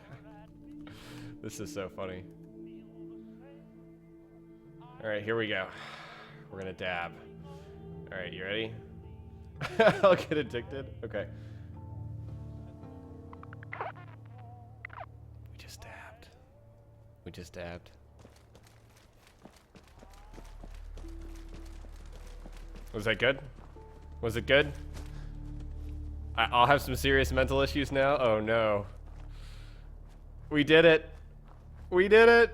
This is so funny. All right, here we go. We're gonna dab. All right, you ready? I'll get addicted. Okay. We just dabbed. We just dabbed. Was that good? Was it good? I'll have some serious mental issues now. Oh no. We did it. We did it.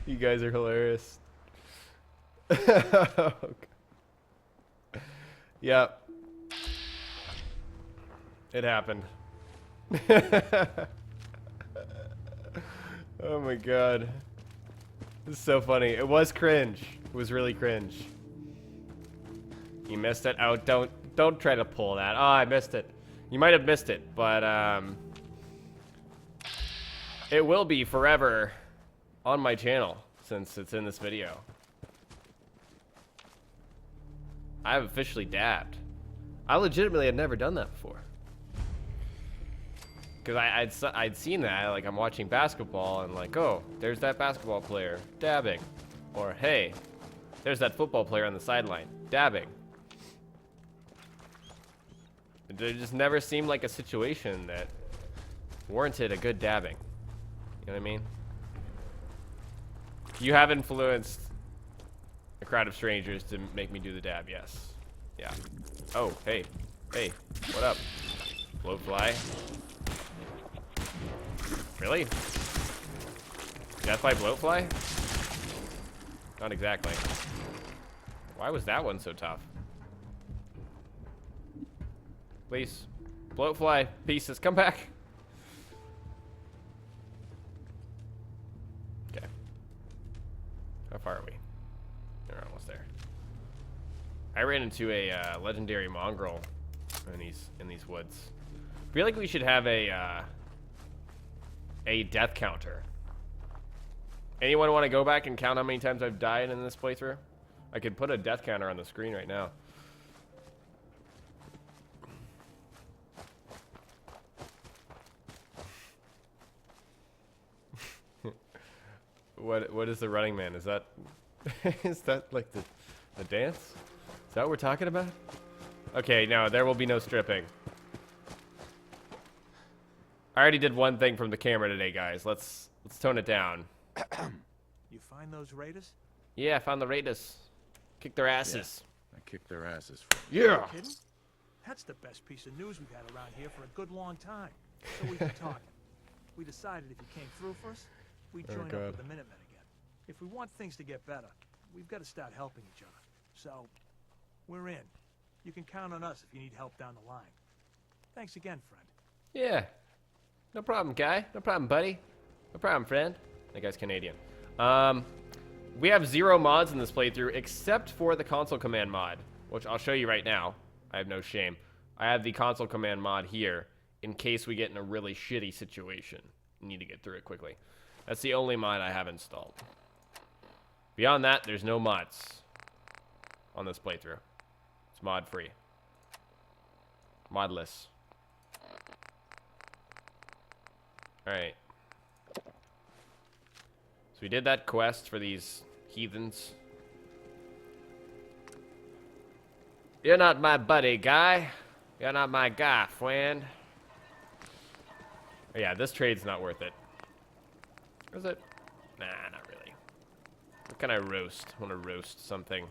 You guys are hilarious. Yep. It happened. Oh my god. This is so funny. It was cringe. It was really cringe. You missed it? Oh, don't try to pull that. Oh, I missed it. You might have missed it, but it will be forever on my channel since it's in this video. I have officially dabbed. I legitimately had never done that before. Because I'd seen that, like I'm watching basketball and like, oh, there's that basketball player dabbing. Or hey, there's that football player on the sideline dabbing. It just never seemed like a situation that warranted a good dabbing. You know what I mean? You have influenced a crowd of strangers to make me do the dab, yes. Yeah. Oh, hey. Hey, what up? Blowfly. Really? Death by blowfly? Not exactly. Why was that one so tough? Please. Blowfly pieces, come back. Okay. How far are we? We're almost there. I ran into a legendary mongrel in these woods. I feel like we should have a death counter. Anyone want to go back and count how many times I've died in this playthrough? I could put a death counter on the screen right now. What is the Running Man? Is that is that like the dance? Is that what we're talking about? Okay, no, there will be no stripping. I already did one thing from the camera today, guys. Let's tone it down. You find those raiders? Yeah, I found the raiders. Kick their asses. Yeah, I kicked their asses. Yeah. Kidding? That's the best piece of news we've had around here for a good long time. So we've been talking. We decided if you came through first, we'd join up with the Minutemen again. If we want things to get better, we've got to start helping each other. So, we're in. You can count on us if you need help down the line. Thanks again, friend. Yeah. No problem, guy. No problem, buddy. No problem, friend. That guy's Canadian. We have 0 mods in this playthrough except for the console command mod, which I'll show you right now. I have no shame. I have the console command mod here in case we get in a really shitty situation. You need to get through it quickly. That's the only mod I have installed. Beyond that, there's no mods on this playthrough. It's mod free. Modless. Alright. So we did that quest for these heathens. You're not my buddy, guy. You're not my guy, friend. Oh, yeah, this trade's not worth it. Is it? Nah, not really. What can I roast? I want to roast something.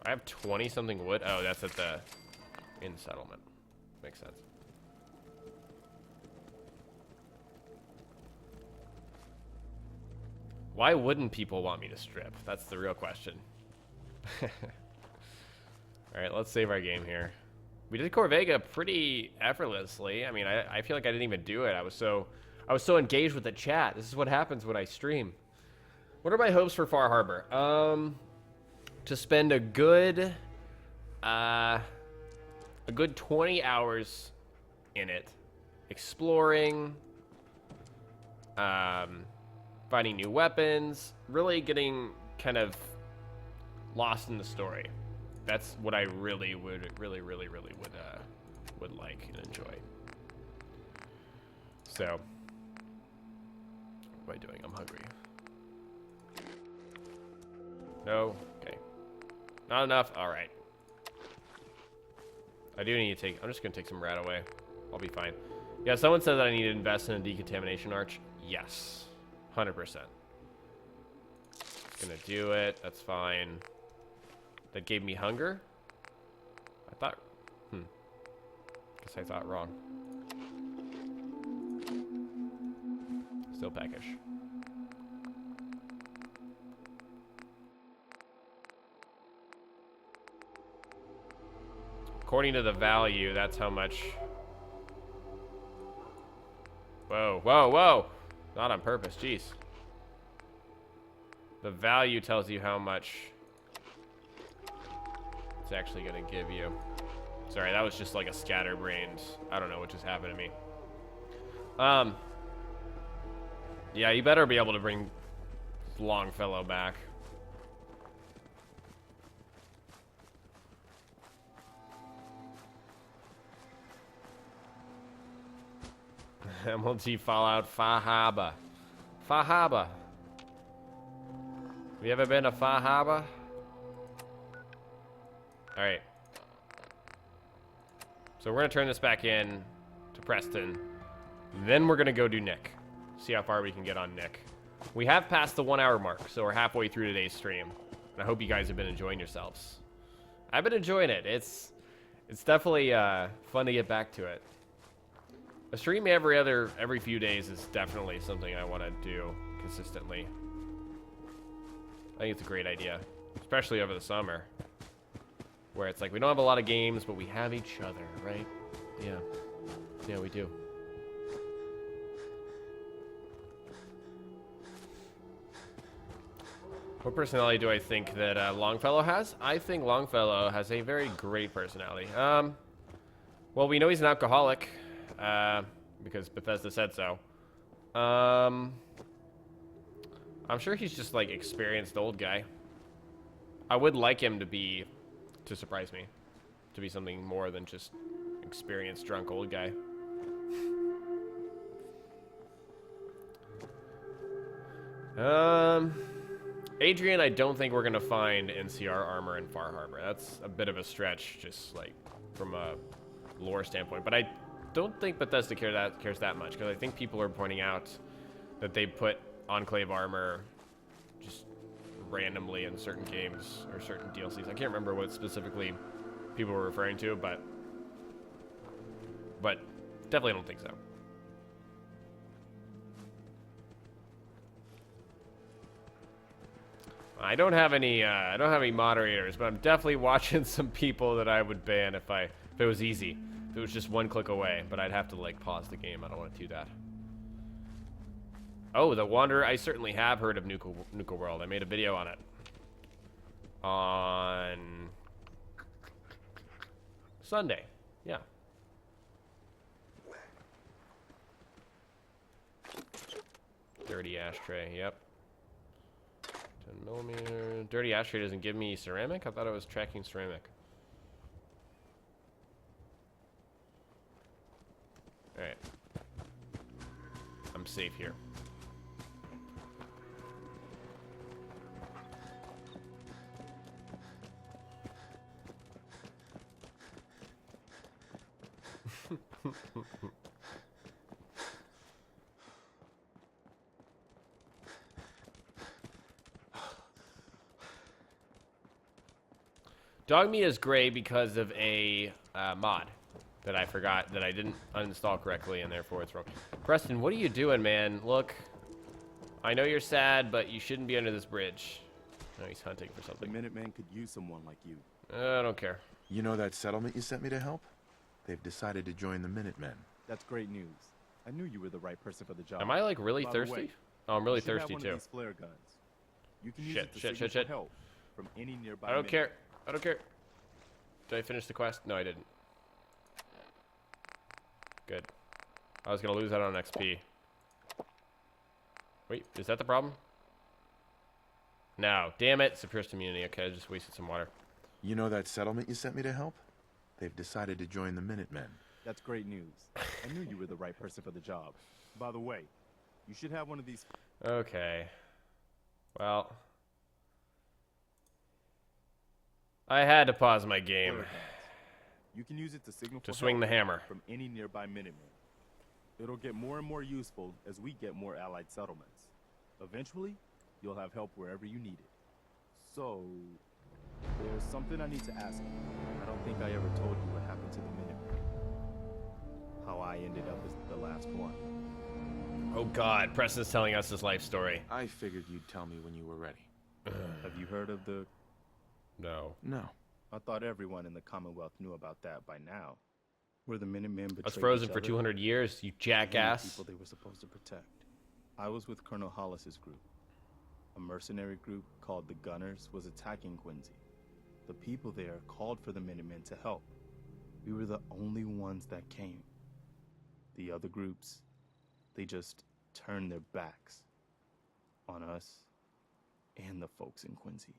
I have 20-something wood. Oh, that's at the in settlement. Makes sense. Why wouldn't people want me to strip? That's the real question. Alright, let's save our game here. We did Corvega pretty effortlessly. I mean, I feel like I didn't even do it. I was so engaged with the chat. This is what happens when I stream. What are my hopes for Far Harbor? To spend a good 20 hours in it, exploring, finding new weapons, really getting kind of lost in the story. That's what I really would like and enjoy. So, what am I doing? I'm hungry. No? Okay. Not enough? Alright. I do need to take... I'm just going to take some rat away. I'll be fine. Yeah, someone said that I need to invest in a decontamination arch. Yes. 100%. Gonna do it. That's fine. That gave me hunger? I thought... Guess I thought wrong. Still peckish. According to the value, that's how much... Whoa, whoa, whoa! Not on purpose, jeez. The value tells you how much it's actually going to give you. Sorry, that was just like a scatterbrained... I don't know what just happened to me. Yeah, you better be able to bring Longfellow back. MLG Fallout Fahaba. Fahaba. Have you ever been to Fahaba? Alright. So we're going to turn this back in to Preston. Then we're going to go do Nick. See how far we can get on Nick. We have passed the 1 hour mark, so we're halfway through today's stream. And I hope you guys have been enjoying yourselves. I've been enjoying it. It's definitely fun to get back to it. A stream every few days is definitely something I want to do consistently. I think it's a great idea, especially over the summer, where it's like we don't have a lot of games, but we have each other, right? Yeah, we do. What personality do I think that Longfellow has? I think Longfellow has a very great personality. Well, we know he's an alcoholic. Because Bethesda said so. I'm sure he's just like experienced old guy. I would like him to surprise me, to be something more than just experienced drunk old guy. Adrian, I don't think we're gonna find NCR armor in Far Harbor. That's a bit of a stretch, just like from a lore standpoint, but I don't think Bethesda cares that much, because I think people are pointing out that they put Enclave armor just randomly in certain games or certain DLCs. I can't remember what specifically people were referring to, but definitely don't think so. I don't have any moderators, but I'm definitely watching some people that I would ban if it was easy. If it was just one click away, but I'd have to like pause the game. I don't want to do that. Oh, the Wanderer. I certainly have heard of Nuka World. I made a video on it. On Sunday. Yeah. Dirty ashtray. Yep. 10mm. Dirty ashtray doesn't give me ceramic? I thought it was tracking ceramic. Alright. I'm safe here. Dog meat is gray because of a mod that I forgot, that I didn't uninstall correctly, and therefore it's wrong. Preston, what are you doing, man? Look, I know you're sad, but you shouldn't be under this bridge. No, he's hunting for something. The Minutemen could use someone like you. I don't care. You know that settlement you sent me to help? They've decided to join the Minutemen. That's great news. I knew you were the right person for the job. Am I like really By the thirsty? way, Oh, I'm really you should have thirsty one too. of these flare guns. You can use Shit, it to shit, signal shit, shit. for help from any nearby. I don't minute. care. I don't care. Did I finish the quest? No, I didn't. Good. I was gonna lose out on XP. Wait, is that the problem? No, damn it. Suppressed immunity. Okay, I just wasted some water. You know that settlement you sent me to help? They've decided to join the Minutemen. That's great news. I knew you were the right person for the job. By the way, you should have one of these. Okay. Well, I had to pause my game flare guns. You can use it to signal to for swing the help hammer. from any nearby Minutemen. It'll get more and more useful as we get more allied settlements. Eventually, you'll have help wherever you need it. So, there's something I need to ask you. I don't think I ever told you what happened to the Minutemen. How I ended up as the last one. Oh God, Preston's telling us his life story. I figured you'd tell me when you were ready. Have you heard of the... No. No. I thought everyone in the Commonwealth knew about that by now. Where the Minutemen betrayed I was frozen each for other, 200 years, you and the jackass. people they were supposed to protect. I was with Colonel Hollis's group. A mercenary group called the Gunners was attacking Quincy. The people there called for the Minutemen to help. We were the only ones that came. The other groups, they just turned their backs on us and the folks in Quincy.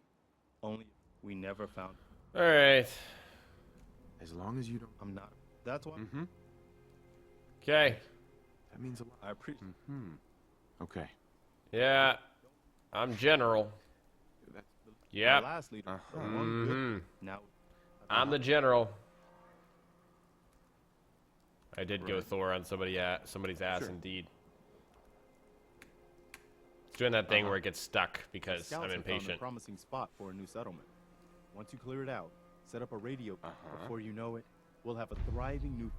Only we never found. All right. As long as you don't... I'm not. That's why. Okay. That means a lot. I appreciate. Okay. Yeah. I'm general. That's the... Yep. Our last leader. the one good- Now. I'm the general. I did go Thor on somebody's ass, indeed. It's doing that thing where it gets stuck because Scouts I'm have found a impatient. promising spot for a new settlement. Once you clear it out, set up a radio. Before you know it, we'll have a thriving new.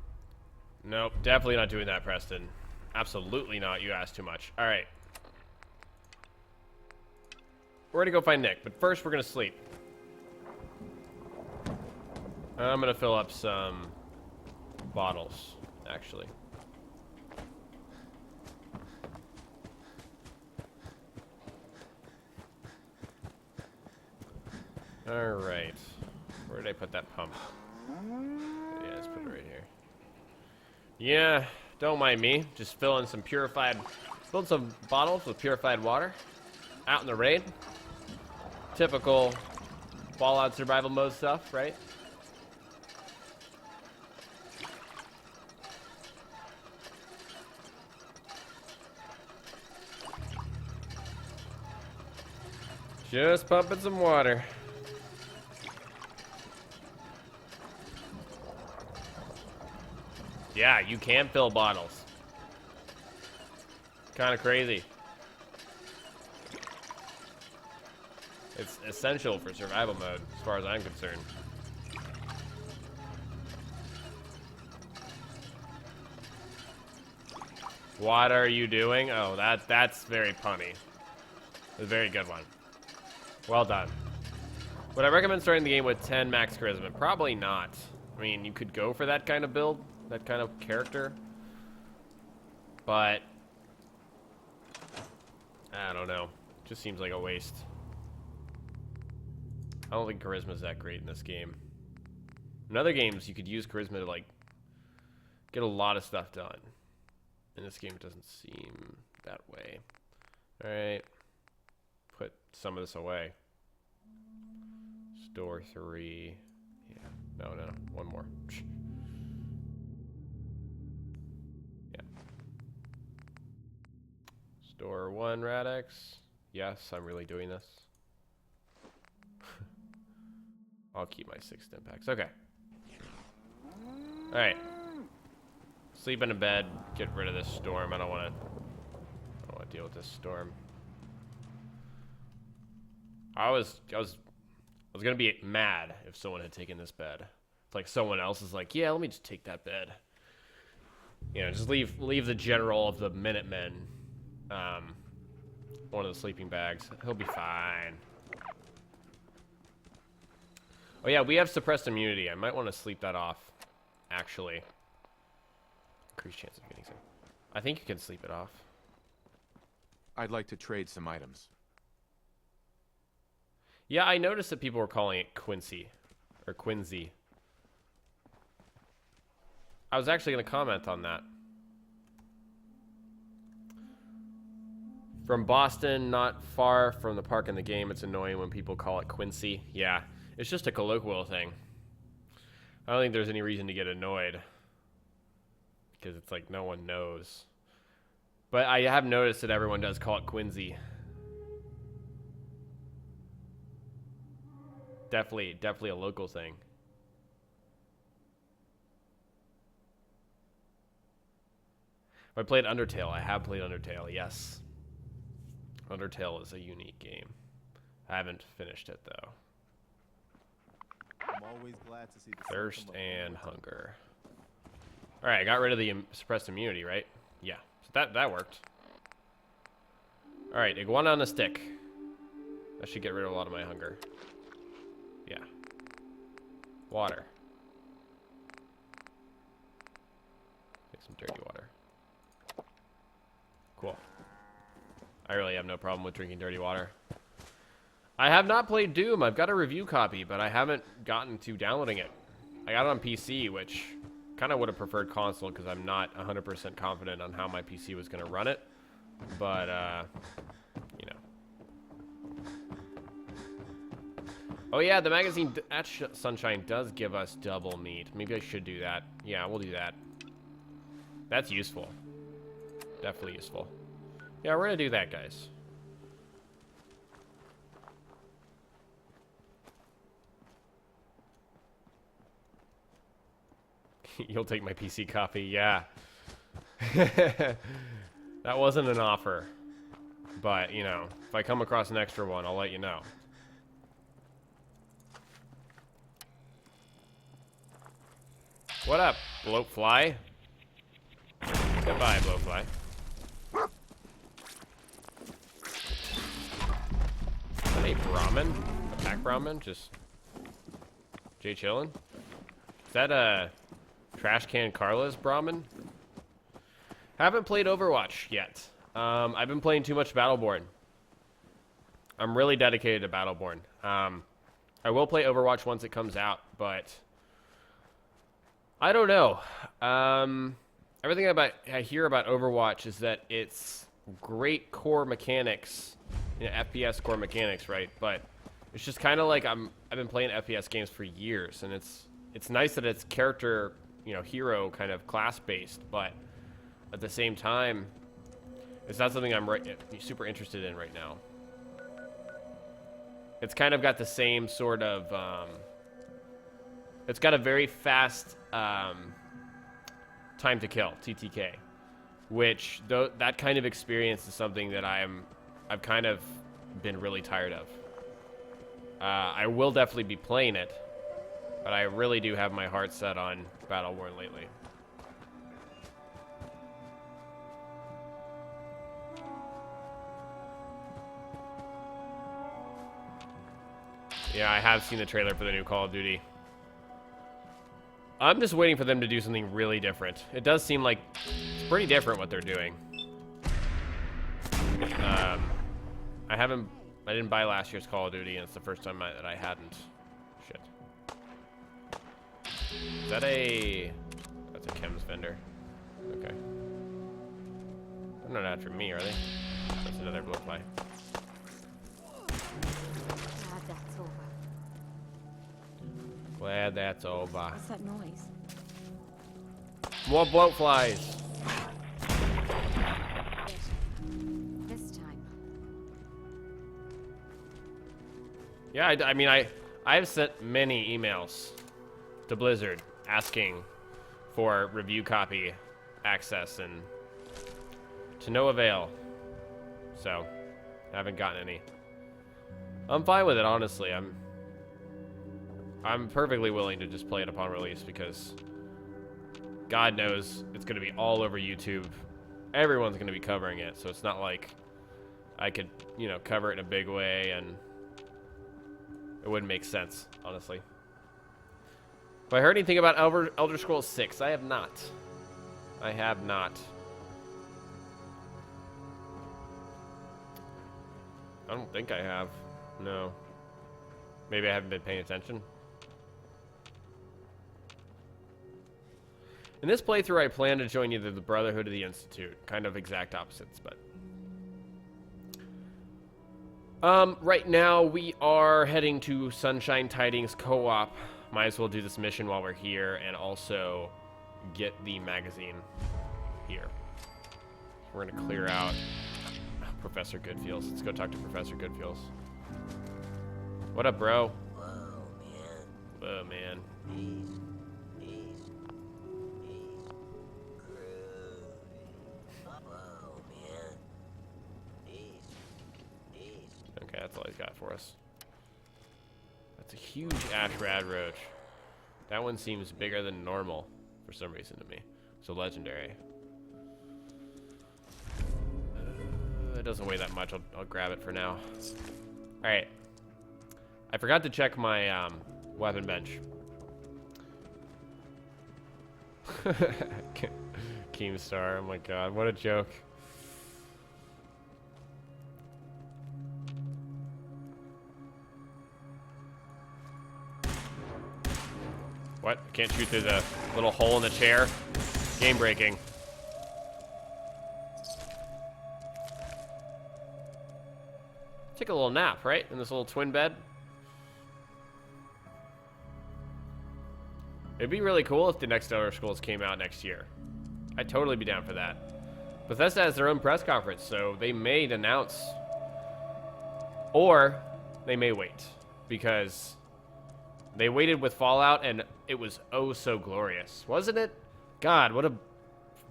Nope, definitely not doing that, Preston. Absolutely not. You asked too much. All right. We're gonna go find Nick, but first we're gonna sleep. I'm gonna fill up some bottles, actually. All right. Where did I put that pump? Yeah, let's put it right here. Yeah, don't mind me. Just filling some filled some bottles with purified water. Out in the rain. Typical Fallout survival mode stuff, right? Just pumping some water. Yeah, you can fill bottles. Kind of crazy. It's essential for survival mode, as far as I'm concerned. What are you doing? Oh, that's very punny. A very good one. Well done. Would I recommend starting the game with 10 max charisma? Probably not. I mean, you could go for that kind of build, that kind of character. But I don't know. Just seems like a waste. I don't think charisma is that great in this game. In other games, you could use charisma to, like, get a lot of stuff done. In this game, it doesn't seem that way. Alright. Put some of this away. Store 3. Yeah. No. One more. Yeah. Store 1 Radix. Yes, I'm really doing this. I'll keep my 6 stim packs. Okay. Alright. Sleep in a bed. Get rid of this storm. I don't want to deal with this storm. I was gonna be mad if someone had taken this bed. It's like someone else is like, yeah, let me just take that bed. You know, just leave the general of the Minutemen one of the sleeping bags. He'll be fine. Oh yeah, we have suppressed immunity. I might want to sleep that off, actually. Increased chance of getting sick. I think you can sleep it off. I'd like to trade some items. Yeah, I noticed that people were calling it Quincy. Or Quincy. I was actually going to comment on that. From Boston, not far from the park in the game, it's annoying when people call it Quincy. Yeah, it's just a colloquial thing. I don't think there's any reason to get annoyed. Because it's like no one knows. But I have noticed that everyone does call it Quincy. Definitely a local thing. I played Undertale. I have played Undertale, yes. Undertale is a unique game. I haven't finished it, though. I'm always glad to see the Thirst and hunger. Alright, I got rid of the suppressed immunity, right? Yeah, so that worked. Alright, iguana on a stick. That should get rid of a lot of my hunger. Yeah. Water. Take some dirty water. Cool. I really have no problem with drinking dirty water. I have not played Doom. I've got a review copy, but I haven't gotten to downloading it. I got it on PC, which kind of would have preferred console because I'm not 100% confident on how my PC was going to run it. But, you know. Oh yeah, the magazine at Sunshine does give us double meat. Maybe I should do that. Yeah, we'll do that. That's useful. Definitely useful. Yeah, we're gonna do that, guys. You'll take my PC copy, yeah. That wasn't an offer. But, you know, if I come across an extra one, I'll let you know. What up, bloatfly? Goodbye, bloatfly. Is that a Brahmin? A pack Brahmin? Just Jay chillin'? Is that a Trash Can Carla's Brahmin? Haven't played Overwatch yet. I've been playing too much Battleborn. I'm really dedicated to Battleborn. I will play Overwatch once it comes out, but I don't know. Everything I hear about Overwatch is that it's great core mechanics, you know, FPS core mechanics, right? But it's just kind of like I've been playing FPS games for years, and it's nice that it's character, you know, hero kind of class based, but at the same time, it's not something I'm super interested in right now. It's kind of got the same sort of it's got a very fast time to kill, TTK, which that kind of experience is something that I've kind of been really tired of. I will definitely be playing it, but I really do have my heart set on Battleborn lately. Yeah, I have seen the trailer for the new Call of Duty. I'm just waiting for them to do something really different. It does seem like it's pretty different what they're doing. I didn't buy last year's Call of Duty, and it's the first time that I hadn't. Shit. Is that that's a chems vendor. Okay. They're not out for me, are they? That's another blowfly. Glad that's over. Glad that's over. What's that noise? More bloatflies. This time. Yeah, I mean, I've sent many emails to Blizzard asking for review copy access, and to no avail. So, haven't gotten any. I'm fine with it, honestly. I'm perfectly willing to just play it upon release because God knows it's going to be all over YouTube. Everyone's going to be covering it, so it's not like I could, you know, cover it in a big way, and it wouldn't make sense, honestly. Have I heard anything about Elder Scrolls 6? I have not. I have not. I don't think I have. No. Maybe I haven't been paying attention. In this playthrough, I plan to join either the Brotherhood or the Institute. Kind of exact opposites, but... right now, we are heading to Sunshine Tidings Co-op. Might as well do this mission while we're here, and also get the magazine here. We're gonna clear out Professor Goodfields. Let's go talk to Professor Goodfields. What up, bro? Whoa, man. Whoa, man. Ease. Groovy. Whoa, man. Ease. Okay, that's all he's got for us. That's a huge Ashrad Roach. That one seems bigger than normal for some reason to me. So legendary. It doesn't weigh that much. I'll grab it for now. Alright. I forgot to check my weapon bench. Keemstar, oh my god, what a joke. What? I can't shoot through the little hole in the chair? Game breaking. Take a little nap, right? In this little twin bed. It'd be really cool if the next Elder Scrolls came out next year. I'd totally be down for that. Bethesda has their own press conference, so they may announce. Or they may wait. Because they waited with Fallout and it was oh so glorious. Wasn't it? God, what a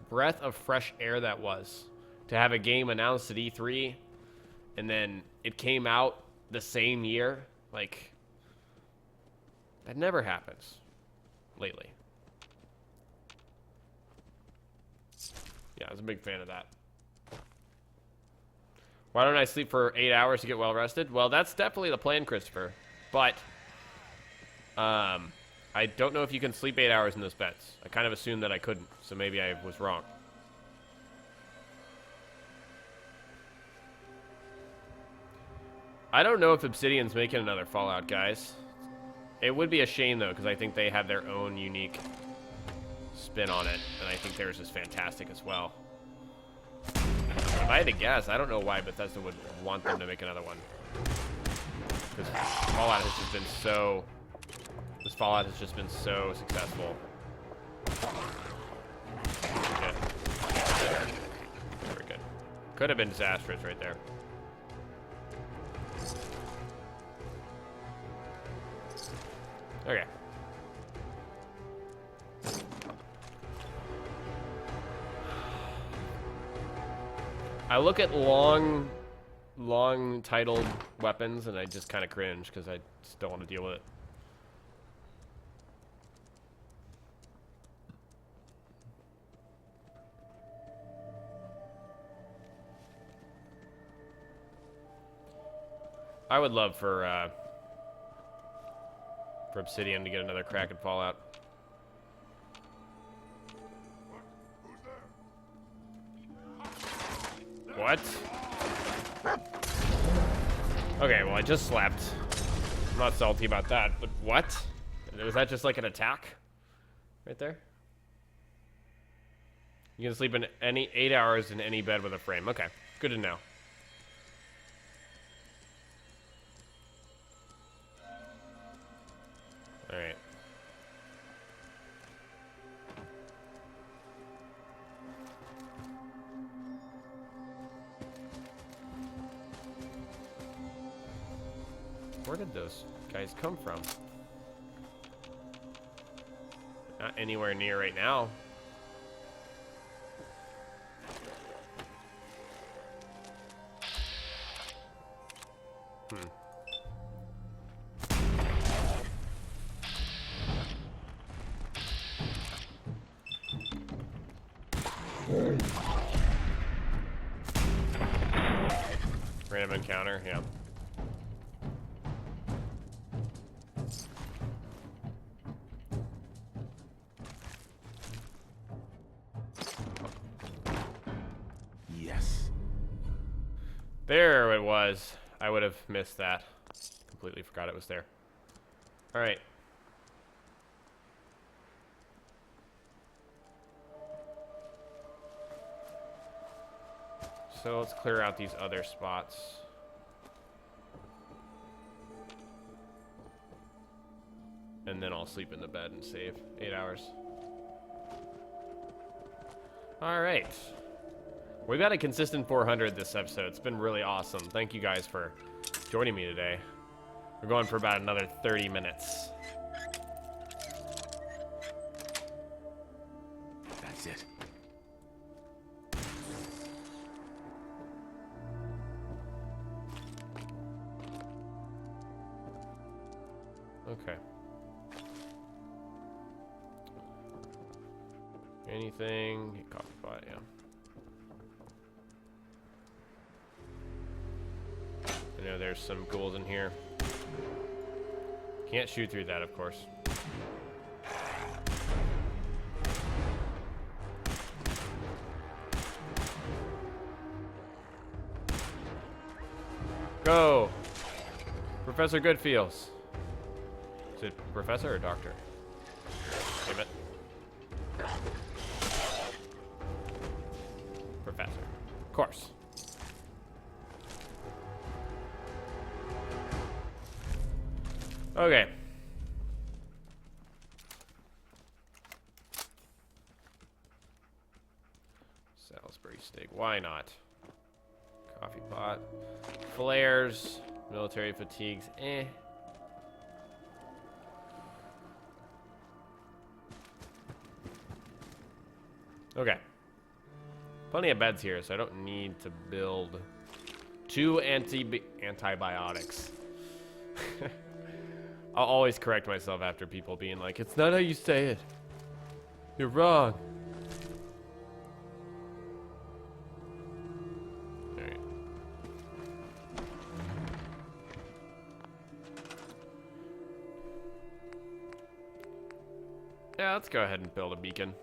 breath of fresh air that was. To have a game announced at E3 and then it came out the same year. Like, that never happens lately. Yeah, I was a big fan of that. Why don't I sleep for 8 hours to get well rested? Well, that's definitely the plan, Christopher. But I don't know if you can sleep 8 hours in those beds. I kind of assumed that I couldn't, so maybe I was wrong. I don't know if Obsidian's making another Fallout, guys. It would be a shame, though, because I think they have their own unique spin on it, and I think theirs is fantastic as well. If I had to guess, I don't know why Bethesda would want them to make another one. Because Fallout has just been so... This Fallout has just been so successful. Good. Very good. Could have been disastrous right there. Okay. I look at long titled weapons and I just kind of cringe because I just don't want to deal with it. I would love for Obsidian to get another crack at Fallout. What? Okay, well, I just slept. I'm not salty about that, but what? Was that just like an attack? Right there? You can sleep in any 8 hours in any bed with a frame. Okay, good to know. Alright. Where did those guys come from? Not anywhere near right now. Random encounter, yeah. Yes. There it was. I would have missed that. Completely forgot it was there. All right. So let's clear out these other spots. And then I'll sleep in the bed and save 8 hours. All right. We've got a consistent 400 this episode. It's been really awesome. Thank you guys for joining me today. We're going for about another 30 minutes. That's it. Okay. Anything? Coffee pot, yeah. I know there's some ghouls in here. Can't shoot through that, of course. Go! Professor Goodfeels. Is it professor or doctor? Damn it. Professor. Of course. Okay. Salisbury steak. Why not? Coffee pot. Flares. Military fatigues. Eh. Okay. Plenty of beds here, so I don't need to build 2 antibiotics. I'll always correct myself after people being like, it's not how you say it. You're wrong. Alright. Yeah, let's go ahead and build a beacon.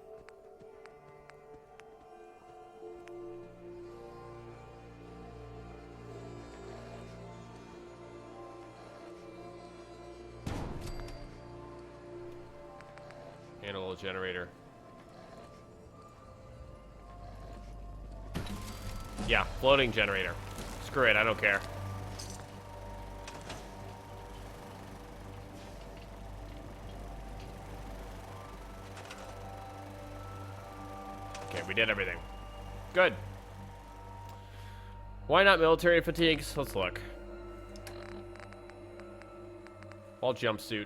And a little generator. Yeah, floating generator. Screw it, I don't care. Okay, we did everything. Good. Why not military fatigues? Let's look. All jumpsuit.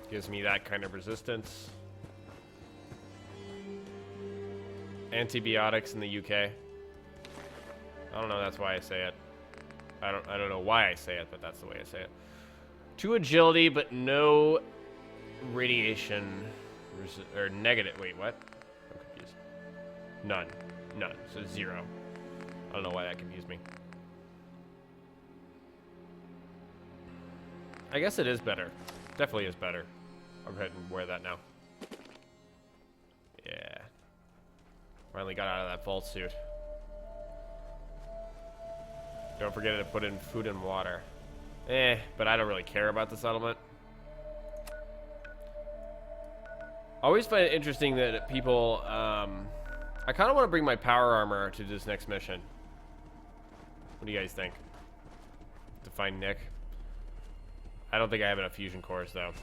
Gives me that kind of resistance. Antibiotics in the UK. I don't know, that's why I say it. I don't know why I say it, but that's the way I say it. 2 agility, but no radiation or negative. Wait, what? I'm confused. None. None. So 0. I don't know why that confused me. I guess it is better. Definitely is better. I'll go ahead and wear that now. Yeah. Finally got out of that false suit. Don't forget to put in food and water. But I don't really care about the settlement. I always find it interesting that people, I kind of want to bring my power armor to this next mission. What do you guys think? To find Nick? I don't think I have enough fusion cores, though.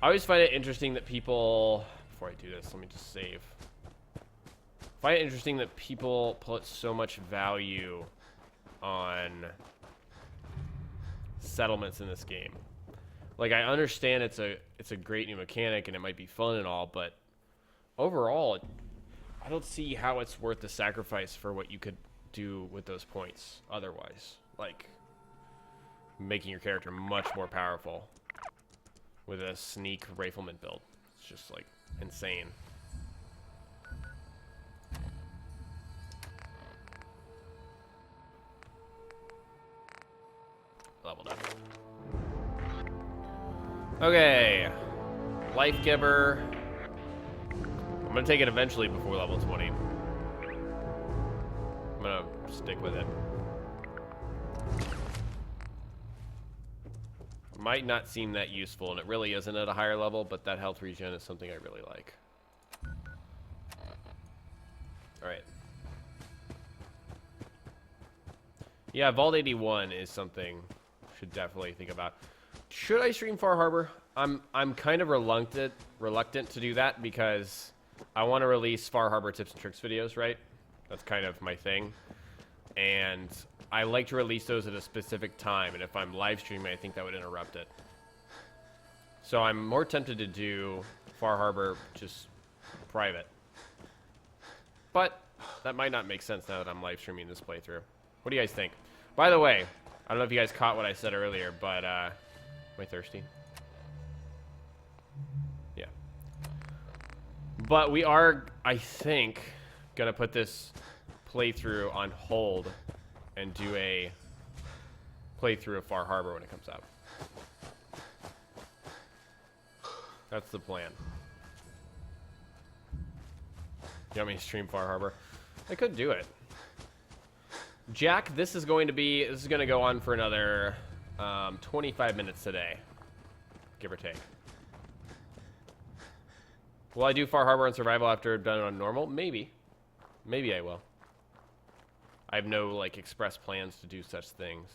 I always find it interesting that people... Before I do this, let me just save. I find it interesting that people put so much value on settlements in this game. Like, I understand it's a great new mechanic and it might be fun and all, but overall, I don't see how it's worth the sacrifice for what you could do with those points otherwise. Like, making your character much more powerful with a sneak rifleman build. It's just, like, insane. Leveled up. Okay. Life Giver. I'm gonna take it eventually before level 20. I'm gonna stick with it. might not seem that useful, and it really isn't at a higher level, but that health regen is something I really like. Alright. Yeah, Vault 81 is something should definitely think about. Should I stream Far Harbor? I'm kind of reluctant to do that because I want to release Far Harbor tips and tricks videos, right? That's kind of my thing. And I like to release those at a specific time, and if I'm live streaming, I think that would interrupt it. So I'm more tempted to do Far Harbor just private. But that might not make sense now that I'm live streaming this playthrough. What do you guys think? By the way, I don't know if you guys caught what I said earlier, but am I thirsty? Yeah. But we are, I think, gonna put this playthrough on hold and do a playthrough of Far Harbor when it comes out. That's the plan. You want me to stream Far Harbor? I could do it. Jack, this is going to go on for another 25 minutes today, give or take. Will I do Far Harbor on survival after I've done it on normal? Maybe. Maybe I will. I have no, like, express plans to do such things,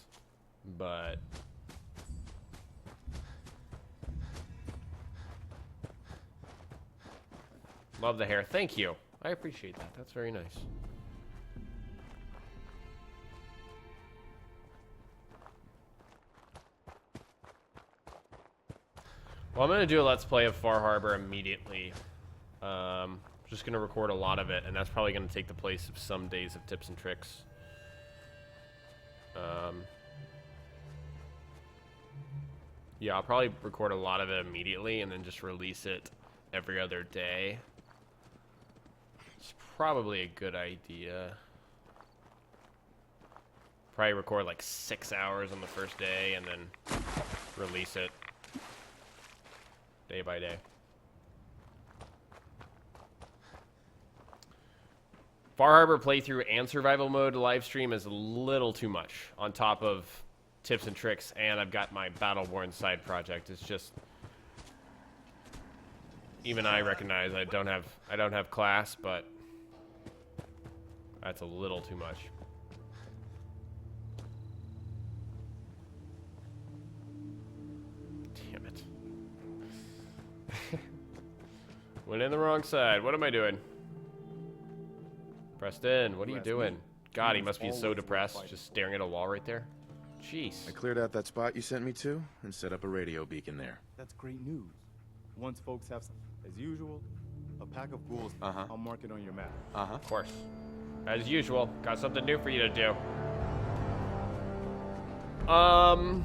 but... Love the hair. Thank you. I appreciate that. That's very nice. Well, I'm going to do a Let's Play of Far Harbor immediately. Just going to record a lot of it, and that's probably going to take the place of some days of tips and tricks. Yeah, I'll probably record a lot of it immediately and then just release it every other day. It's probably a good idea. Probably record like 6 hours on the first day and then release it day by day. Far Harbor playthrough and survival mode live stream is a little too much on top of tips and tricks, and I've got my Battleborn side project. It's just, even I recognize I don't have class, but that's a little too much. Damn it. Went in the wrong side. What am I doing? Preston, what are you doing? God, he must be so depressed, just staring at a wall right there. Jeez. I cleared out that spot you sent me to and set up a radio beacon there. That's great news. Once folks have some, as usual, a pack of ghouls, I'll mark it on your map. Of course. As usual, got something new for you to do. Can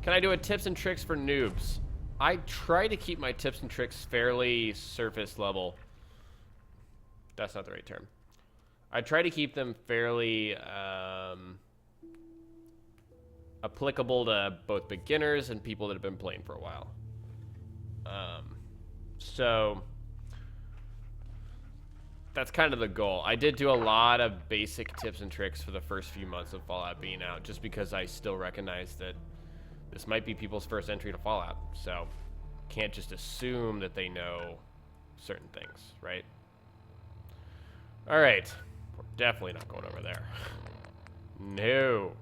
I do a tips and tricks for noobs? I try to keep my tips and tricks fairly surface level. That's not the right term. I try to keep them fairly applicable to both beginners and people that have been playing for a while. So that's kind of the goal. I did do a lot of basic tips and tricks for the first few months of Fallout being out, just because I still recognize that this might be people's first entry to Fallout. So can't just assume that they know certain things, right? All right. We're definitely not going over there. No.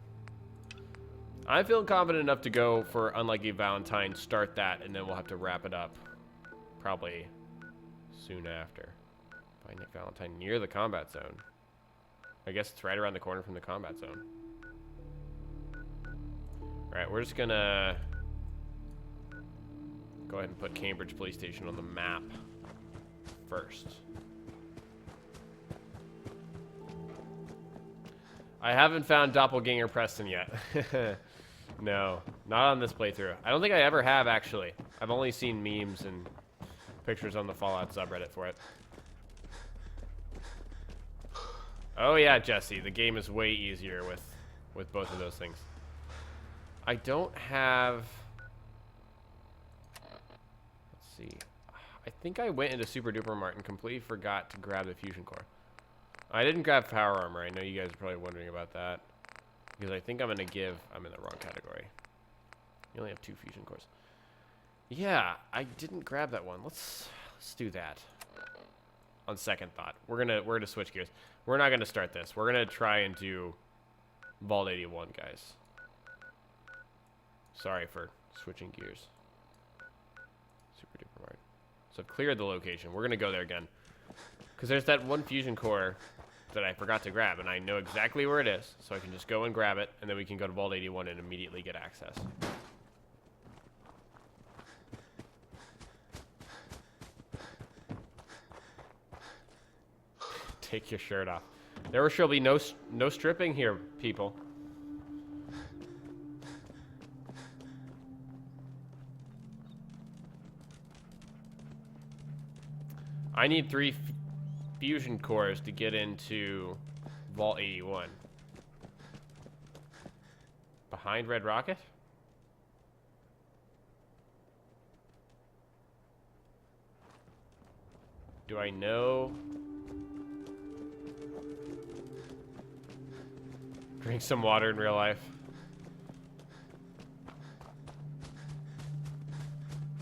I feel confident enough to go for Unlucky Valentine, start that, and then we'll have to wrap it up probably soon after. Find Nick Valentine near the combat zone. I guess it's right around the corner from the combat zone. Alright, we're just gonna go ahead and put Cambridge Police Station on the map first. I haven't found Doppelganger Preston yet. No, not on this playthrough. I don't think I ever have, actually. I've only seen memes and pictures on the Fallout subreddit for it. Oh yeah, Jesse, the game is way easier with both of those things. I don't have... Let's see. I think I went into Super Duper Mart and completely forgot to grab the Fusion Core. I didn't grab Power Armor. I know you guys are probably wondering about that. Because I think I'm in the wrong category. You only have 2 fusion cores. Yeah, I didn't grab that one. Let's do that. On second thought, we're gonna switch gears. We're not gonna start this. We're gonna try and do Vault 81, guys. Sorry for switching gears. Super duper hard. So I've cleared the location. We're gonna go there again. Because there's that one fusion core that I forgot to grab, and I know exactly where it is, so I can just go and grab it, and then we can go to Vault 81 and immediately get access. Take your shirt off. There shall be no stripping here, people. I need 3 fusion cores to get into Vault 81. Behind Red Rocket? Do I know? Drink some water in real life.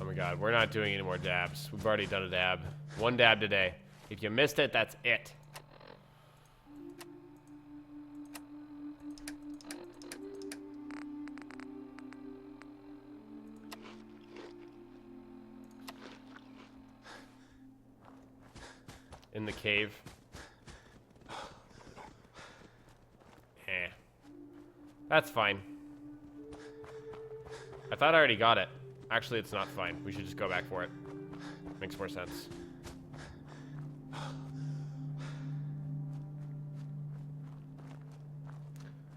Oh my god, we're not doing any more dabs. We've already done a dab. 1 dab today. If you missed it, that's it. In the cave. That's fine. I thought I already got it. Actually, it's not fine. We should just go back for it. Makes more sense.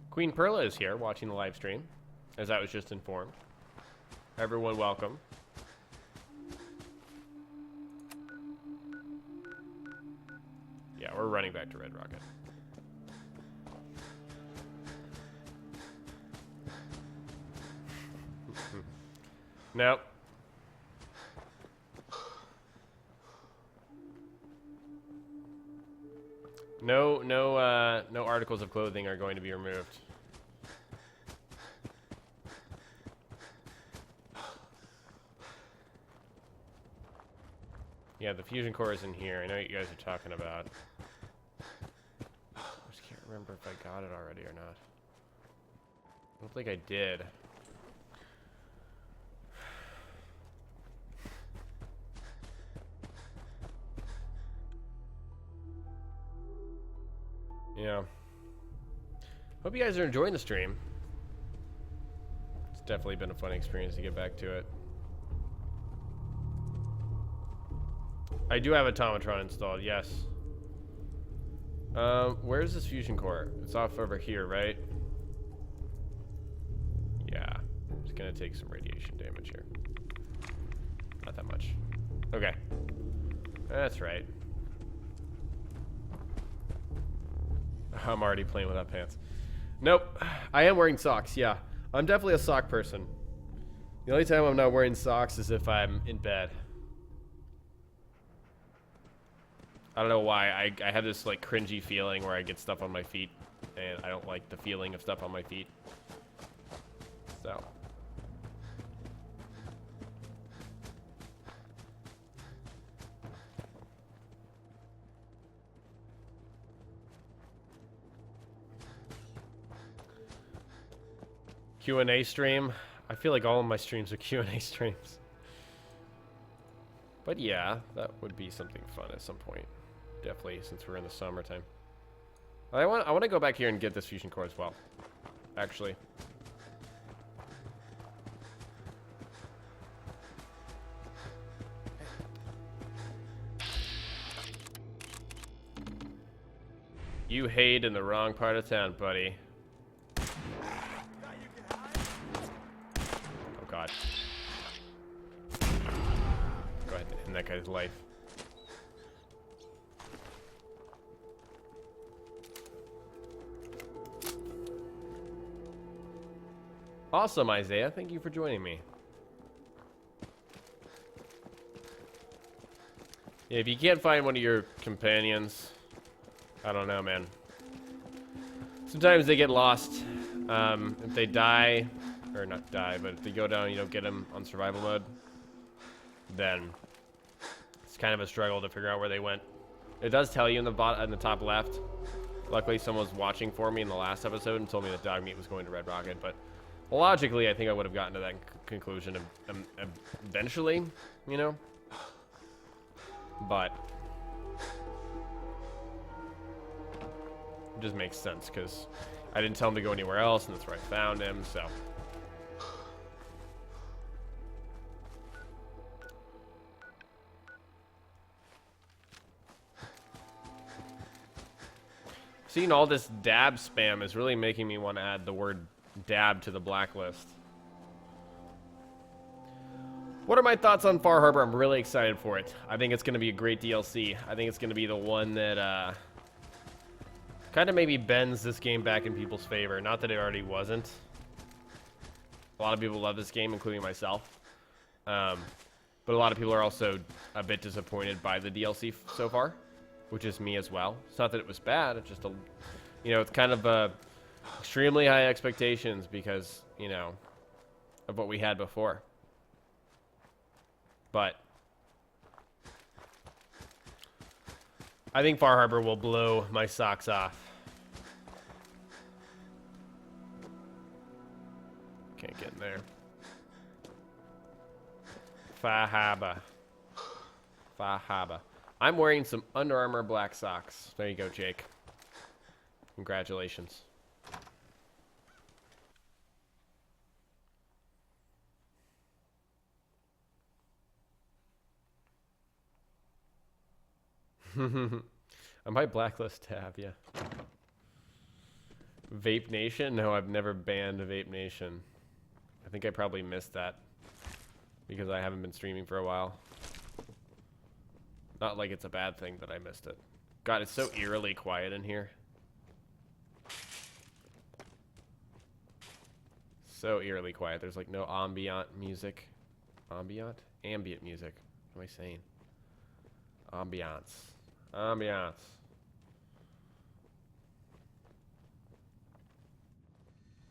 Queen Perla is here watching the live stream, as I was just informed. Everyone welcome. Yeah, we're running back to Red Rocket. Nope. No articles of clothing are going to be removed. Yeah, the fusion core is in here. I know what you guys are talking about. I just can't remember if I got it already or not. I don't think I did. Yeah. Hope you guys are enjoying the stream. It's definitely been a fun experience to get back to it. I do have Automatron installed, yes. Where's this fusion core? It's off over here, right? Yeah. It's gonna take some radiation damage here. Not that much. Okay. That's right. I'm already playing without pants. Nope. I am wearing socks, yeah. I'm definitely a sock person. The only time I'm not wearing socks is if I'm in bed. I don't know why. I have this like cringy feeling where I get stuff on my feet, and I don't like the feeling of stuff on my feet. So. Q&A stream. I feel like all of my streams are Q&A streams. But yeah, that would be something fun at some point. Definitely, since we're in the summertime. I want to go back here and get this fusion core as well. Actually. You hate in the wrong part of town, buddy. Oh god. Go ahead and end that guy's life. Awesome, Isaiah. Thank you for joining me. Yeah, if you can't find one of your companions, I don't know, man. Sometimes they get lost. If they die, or not die, but if you go down and you don't get them on survival mode, then it's kind of a struggle to figure out where they went. It does tell you in the top left. Luckily, someone was watching for me in the last episode and told me that dog meat was going to Red Rocket, but logically, I think I would have gotten to that conclusion eventually, you know? But it just makes sense, because I didn't tell him to go anywhere else, and that's where I found him, so. Seeing all this dab spam is really making me want to add the word dab to the blacklist. What are my thoughts on Far Harbor? I'm really excited for it. I think it's going to be a great DLC. I think it's going to be the one that kind of maybe bends this game back in people's favor. Not that it already wasn't. A lot of people love this game, including myself. But a lot of people are also a bit disappointed by the DLC so far, which is me as well. It's not that it was bad. It's just it's kind of extremely high expectations because, of what we had before. But I think Far Harbor will blow my socks off. Can't get in there. Far Harbor. Far Harbor. I'm wearing some Under Armour black socks. There you go, Jake. Congratulations. I might blacklist tab, yeah. Vape Nation? No, I've never banned Vape Nation. I think I probably missed that because I haven't been streaming for a while. Not like it's a bad thing that I missed it. God, it's so eerily quiet in here. So eerily quiet. There's like no ambient music. Ambient? Ambient music. What am I saying? Ambiance. Ambiance.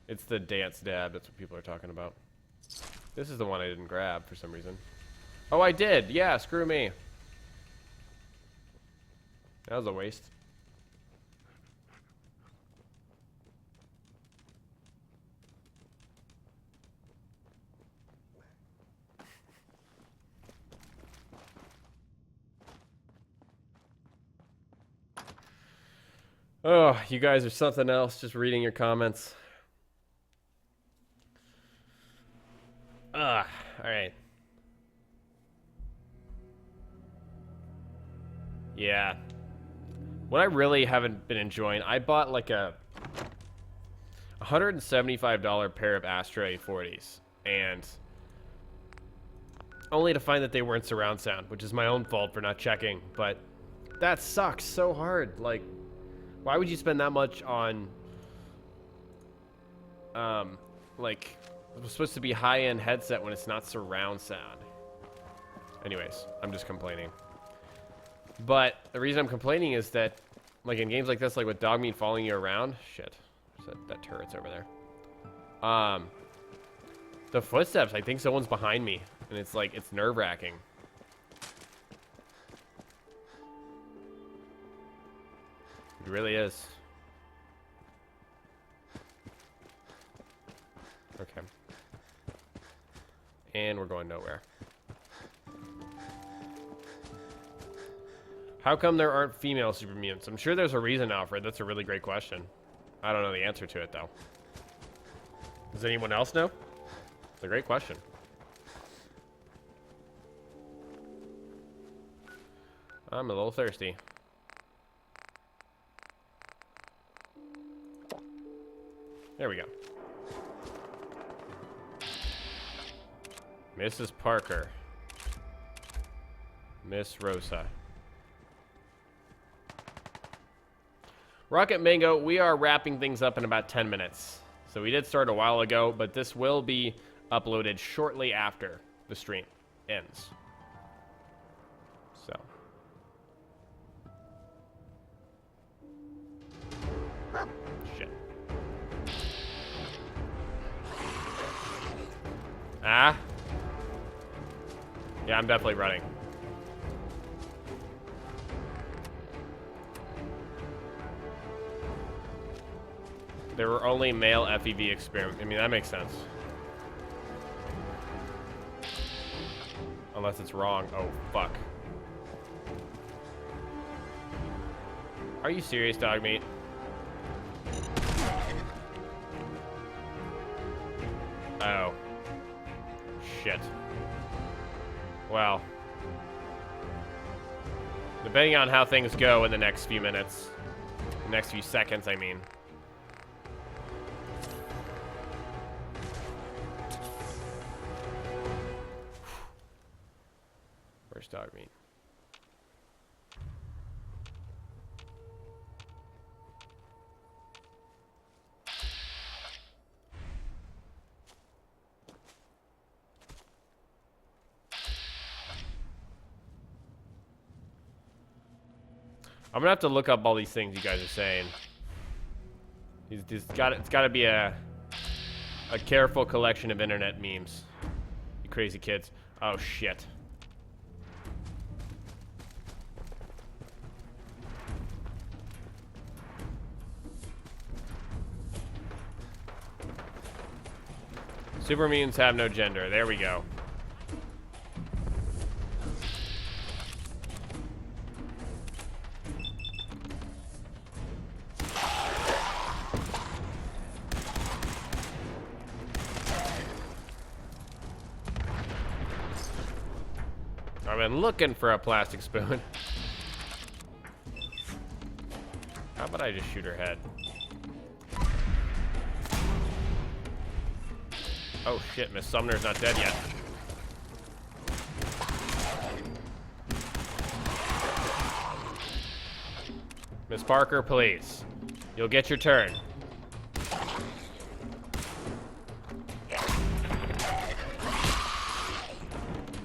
It's the dance dab. That's what people are talking about. This is the one I didn't grab for some reason. Oh, I did. Yeah, screw me. That was a waste. Oh, you guys are something else, just reading your comments. All right. Yeah. What I really haven't been enjoying, I bought like a $175 pair of Astro A40s, and only to find that they weren't surround sound, which is my own fault for not checking, but that sucks so hard. Like, why would you spend that much on, like, it was supposed to be high-end headset when it's not surround sound? Anyways, I'm just complaining. But the reason I'm complaining is that, like, in games like this, like with dog meat following you around, shit, that turret's over there. The footsteps, I think someone's behind me, and it's like, it's nerve-wracking. It really is. Okay. And we're going nowhere. How come there aren't female super mutants? I'm sure there's a reason, Alfred. That's a really great question. I don't know the answer to it, though. Does anyone else know? It's a great question. I'm a little thirsty. There we go. Mrs. Parker. Miss Rosa. Rocket Mango, we are wrapping things up in about 10 minutes. So we did start a while ago, but this will be uploaded shortly after the stream ends. So. Shit. Ah. Yeah, I'm definitely running. There were only male FEV experiment. I mean, that makes sense. Unless it's wrong. Oh, fuck. Are you serious, dog meat? Oh. Shit. Well. Depending on how things go in the next few minutes. The next few seconds, I mean. Where's dog meat? I'm gonna have to look up all these things you guys are saying. It's gotta be a careful collection of internet memes. You crazy kids. Oh shit. Super mutants have no gender. There we go. I've been looking for a plastic spoon. How about I just shoot her head? Oh shit, Miss Sumner's not dead yet. Miss Parker, please. You'll get your turn.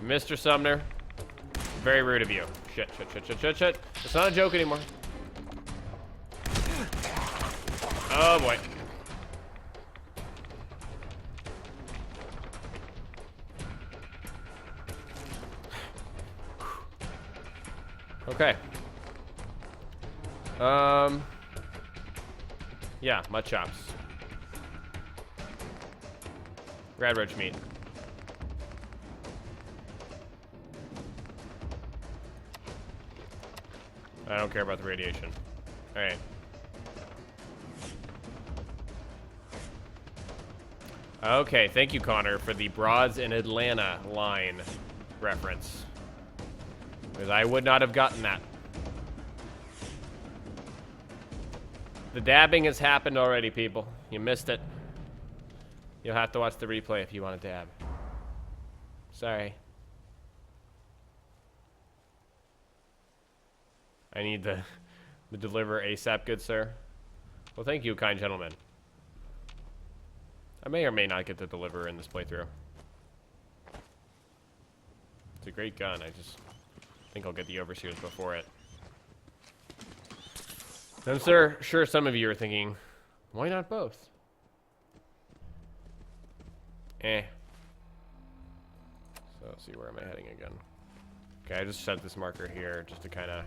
Mr. Sumner, very rude of you. Shit. It's not a joke anymore. Oh boy. Okay. Yeah, mud chops. Rad roach meat. I don't care about the radiation. Alright. Okay, thank you, Connor, for the Broads in Atlanta line reference. Because I would not have gotten that. The dabbing has happened already, people. You missed it. You'll have to watch the replay if you want to dab. Sorry. I need to deliver ASAP, good sir. Well, thank you, kind gentlemen. I may or may not get to deliver in this playthrough. It's a great gun. I just think I'll get the overseers before it. I'm sure some of you are thinking, why not both? So let's see, where am I heading again? Okay, I just set this marker here just to kind of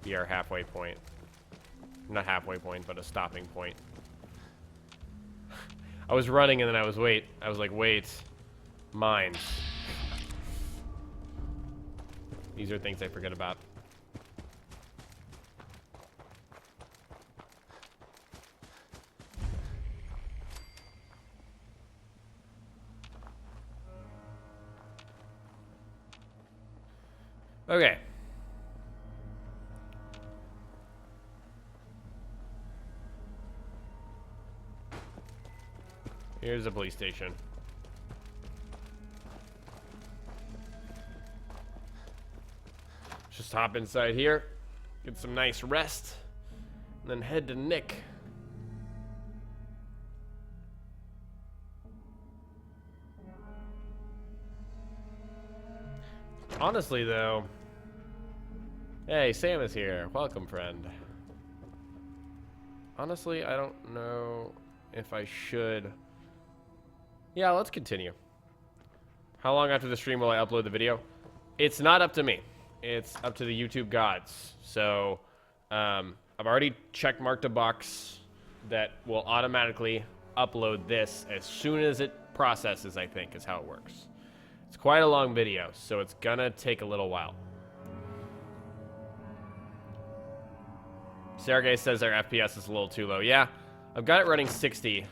be our halfway point. Not halfway point, but a stopping point. I was running and then I was like, wait, mines. These are things I forget about. Okay. Here's the police station. Just hop inside here, get some nice rest, and then head to Nick. Honestly, though, hey, Sam is here. Welcome, friend. Honestly, I don't know if I should. Yeah, let's continue. How long after the stream will I upload the video? It's not up to me. It's up to the YouTube gods. So, I've already check marked a box that will automatically upload this as soon as it processes, I think, is how it works. It's quite a long video, so it's gonna take a little while. Sergey says our FPS is a little too low. Yeah, I've got it running 60.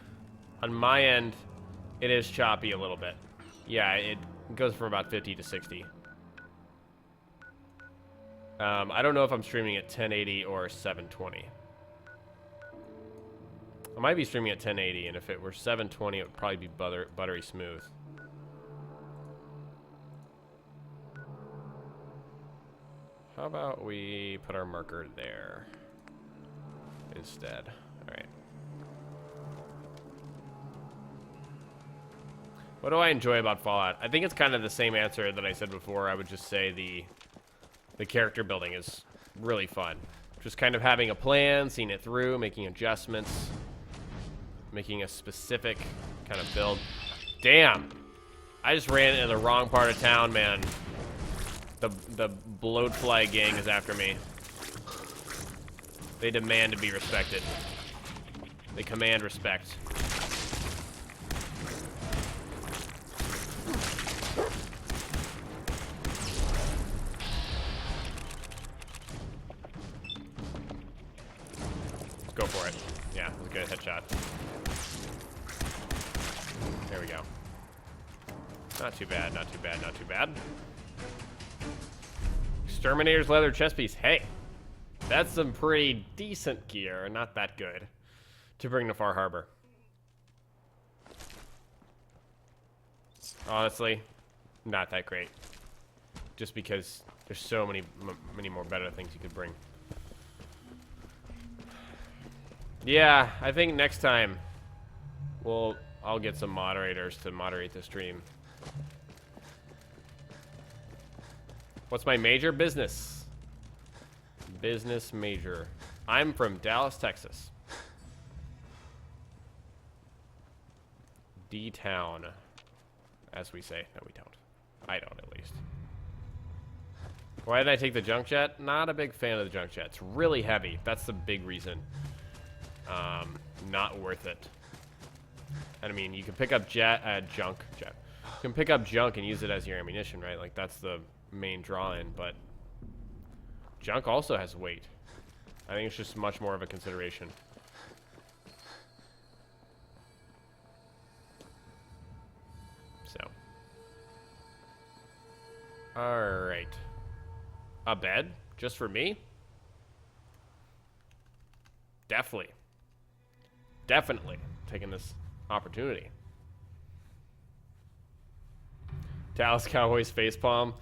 On my end, it is choppy a little bit. Yeah, it goes from about 50 to 60. I don't know if I'm streaming at 1080 or 720. I might be streaming at 1080, and if it were 720, it would probably be buttery smooth. How about we put our marker there instead? All right. What do I enjoy about Fallout? I think it's kind of the same answer that I said before. I would just say the character building is really fun. Just kind of having a plan, seeing it through, making adjustments, making a specific kind of build. Damn! I just ran into the wrong part of town, man. The bloatfly gang is after me. They demand to be respected. They command respect. Go for it. Yeah, it was a good headshot. There we go. Not too bad, not too bad, not too bad. Exterminator's leather chest piece. Hey, that's some pretty decent gear. Not that good to bring to Far Harbor. Honestly, not that great. Just because there's so many more better things you could bring. Yeah, I think next time I'll get some moderators to moderate the stream. What's my major? Business. Business major. I'm from Dallas, Texas. D-town, as we say. No, we don't. I don't, at least. Why did I take the junk jet? Not a big fan of the junk jet. It's really heavy. That's the big reason. Not worth it. And I mean, you can pick up junk. You can pick up junk and use it as your ammunition, right? Like, that's the main draw-in, but junk also has weight. I think it's just much more of a consideration. So. Alright. A bed? Just for me? Definitely. Definitely taking this opportunity. Dallas Cowboys facepalm.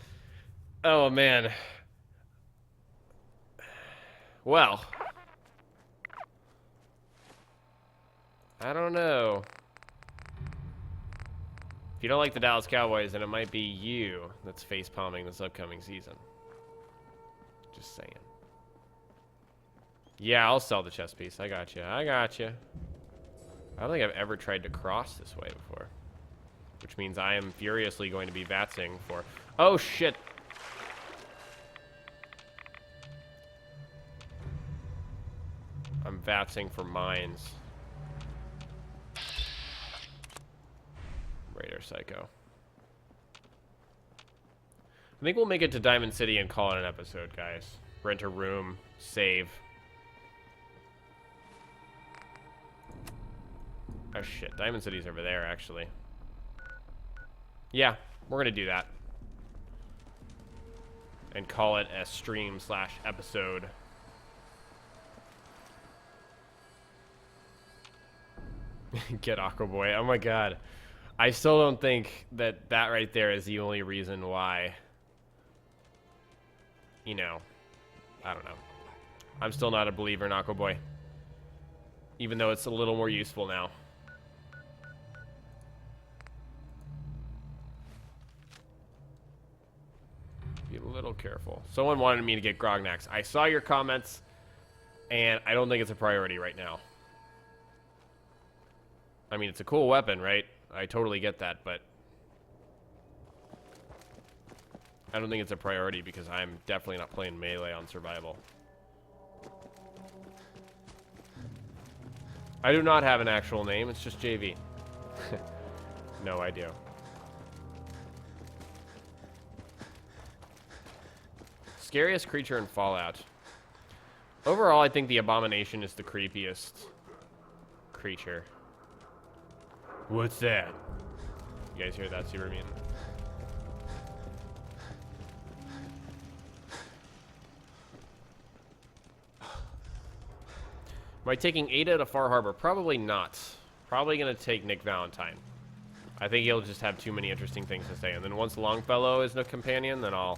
Oh, man. Well. I don't know. If you don't like the Dallas Cowboys, then it might be you that's facepalming this upcoming season. Just saying. Yeah, I'll sell the chess piece. I got you. I got you. I don't think I've ever tried to cross this way before. Which means I am furiously going to be vatsing for... Oh, shit! I'm vatsing for mines. Raider Psycho. I think we'll make it to Diamond City and call it an episode, guys. Rent a room, save. Oh shit, Diamond City's over there, actually. Yeah, we're gonna do that. And call it a stream/episode. Get Aquaboy. Oh my god. I still don't think that right there is the only reason why. You know, I don't know. I'm still not a believer in Aquaboy. Even though it's a little more useful now. Be a little careful. Someone wanted me to get Grognacks. I saw your comments, and I don't think it's a priority right now. I mean, it's a cool weapon, right? I totally get that, but I don't think it's a priority because I'm definitely not playing melee on survival. I do not have an actual name. It's just JV. No idea. Scariest creature in Fallout. Overall, I think the Abomination is the creepiest creature. What's that? You guys hear that, Super Mutant? Am I taking Ada to Far Harbor? Probably not. Probably gonna take Nick Valentine. I think he'll just have too many interesting things to say. And then once Longfellow is no companion, then I'll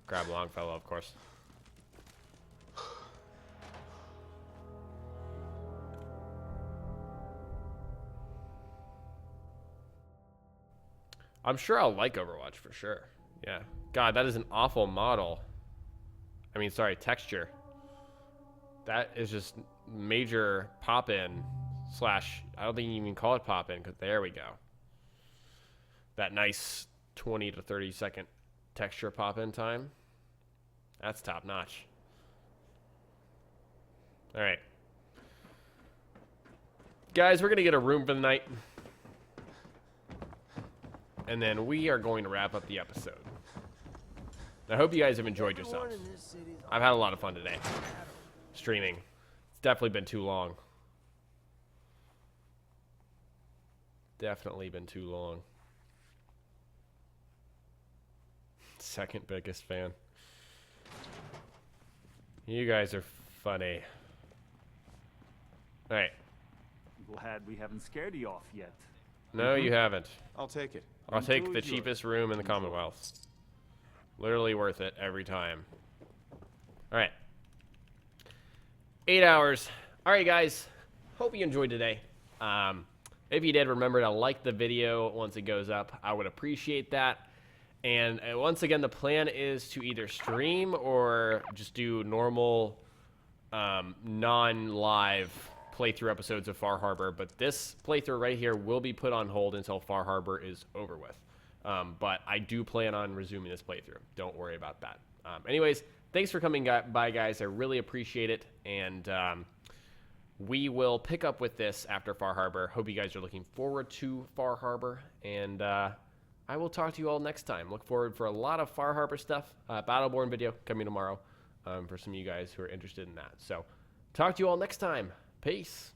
grab Longfellow, of course. I'm sure I'll like Overwatch for sure. Yeah. God, that is an awful model. I mean, sorry, texture. That is just major pop-in slash, I don't think you even call it pop-in, because there we go. That nice 20 to 30 second texture pop-in time. That's top notch. All right. Guys, we're going to get a room for the night. And then we are going to wrap up the episode. I hope you guys have enjoyed yourselves. I've had a lot of fun today. Streaming. It's definitely been too long. Definitely been too long. Second biggest fan. You guys are funny. Alright. Glad we haven't scared you off yet. No, you haven't. I'll take it. I'll take the cheapest room in the Commonwealth. Literally worth it every time. Alright. 8 hours. Alright, guys. Hope you enjoyed today. If you did, remember to like the video once it goes up. I would appreciate that. And once again, the plan is to either stream or just do normal non-live playthrough episodes of Far Harbor. But this playthrough right here will be put on hold until Far Harbor is over with. But I do plan on resuming this playthrough. Don't worry about that. Anyways, thanks for coming by, guys. I really appreciate it. And we will pick up with this after Far Harbor. Hope you guys are looking forward to Far Harbor. And I will talk to you all next time. Look forward for a lot of Far Harbor stuff. Battleborn video coming tomorrow for some of you guys who are interested in that. So talk to you all next time. Peace.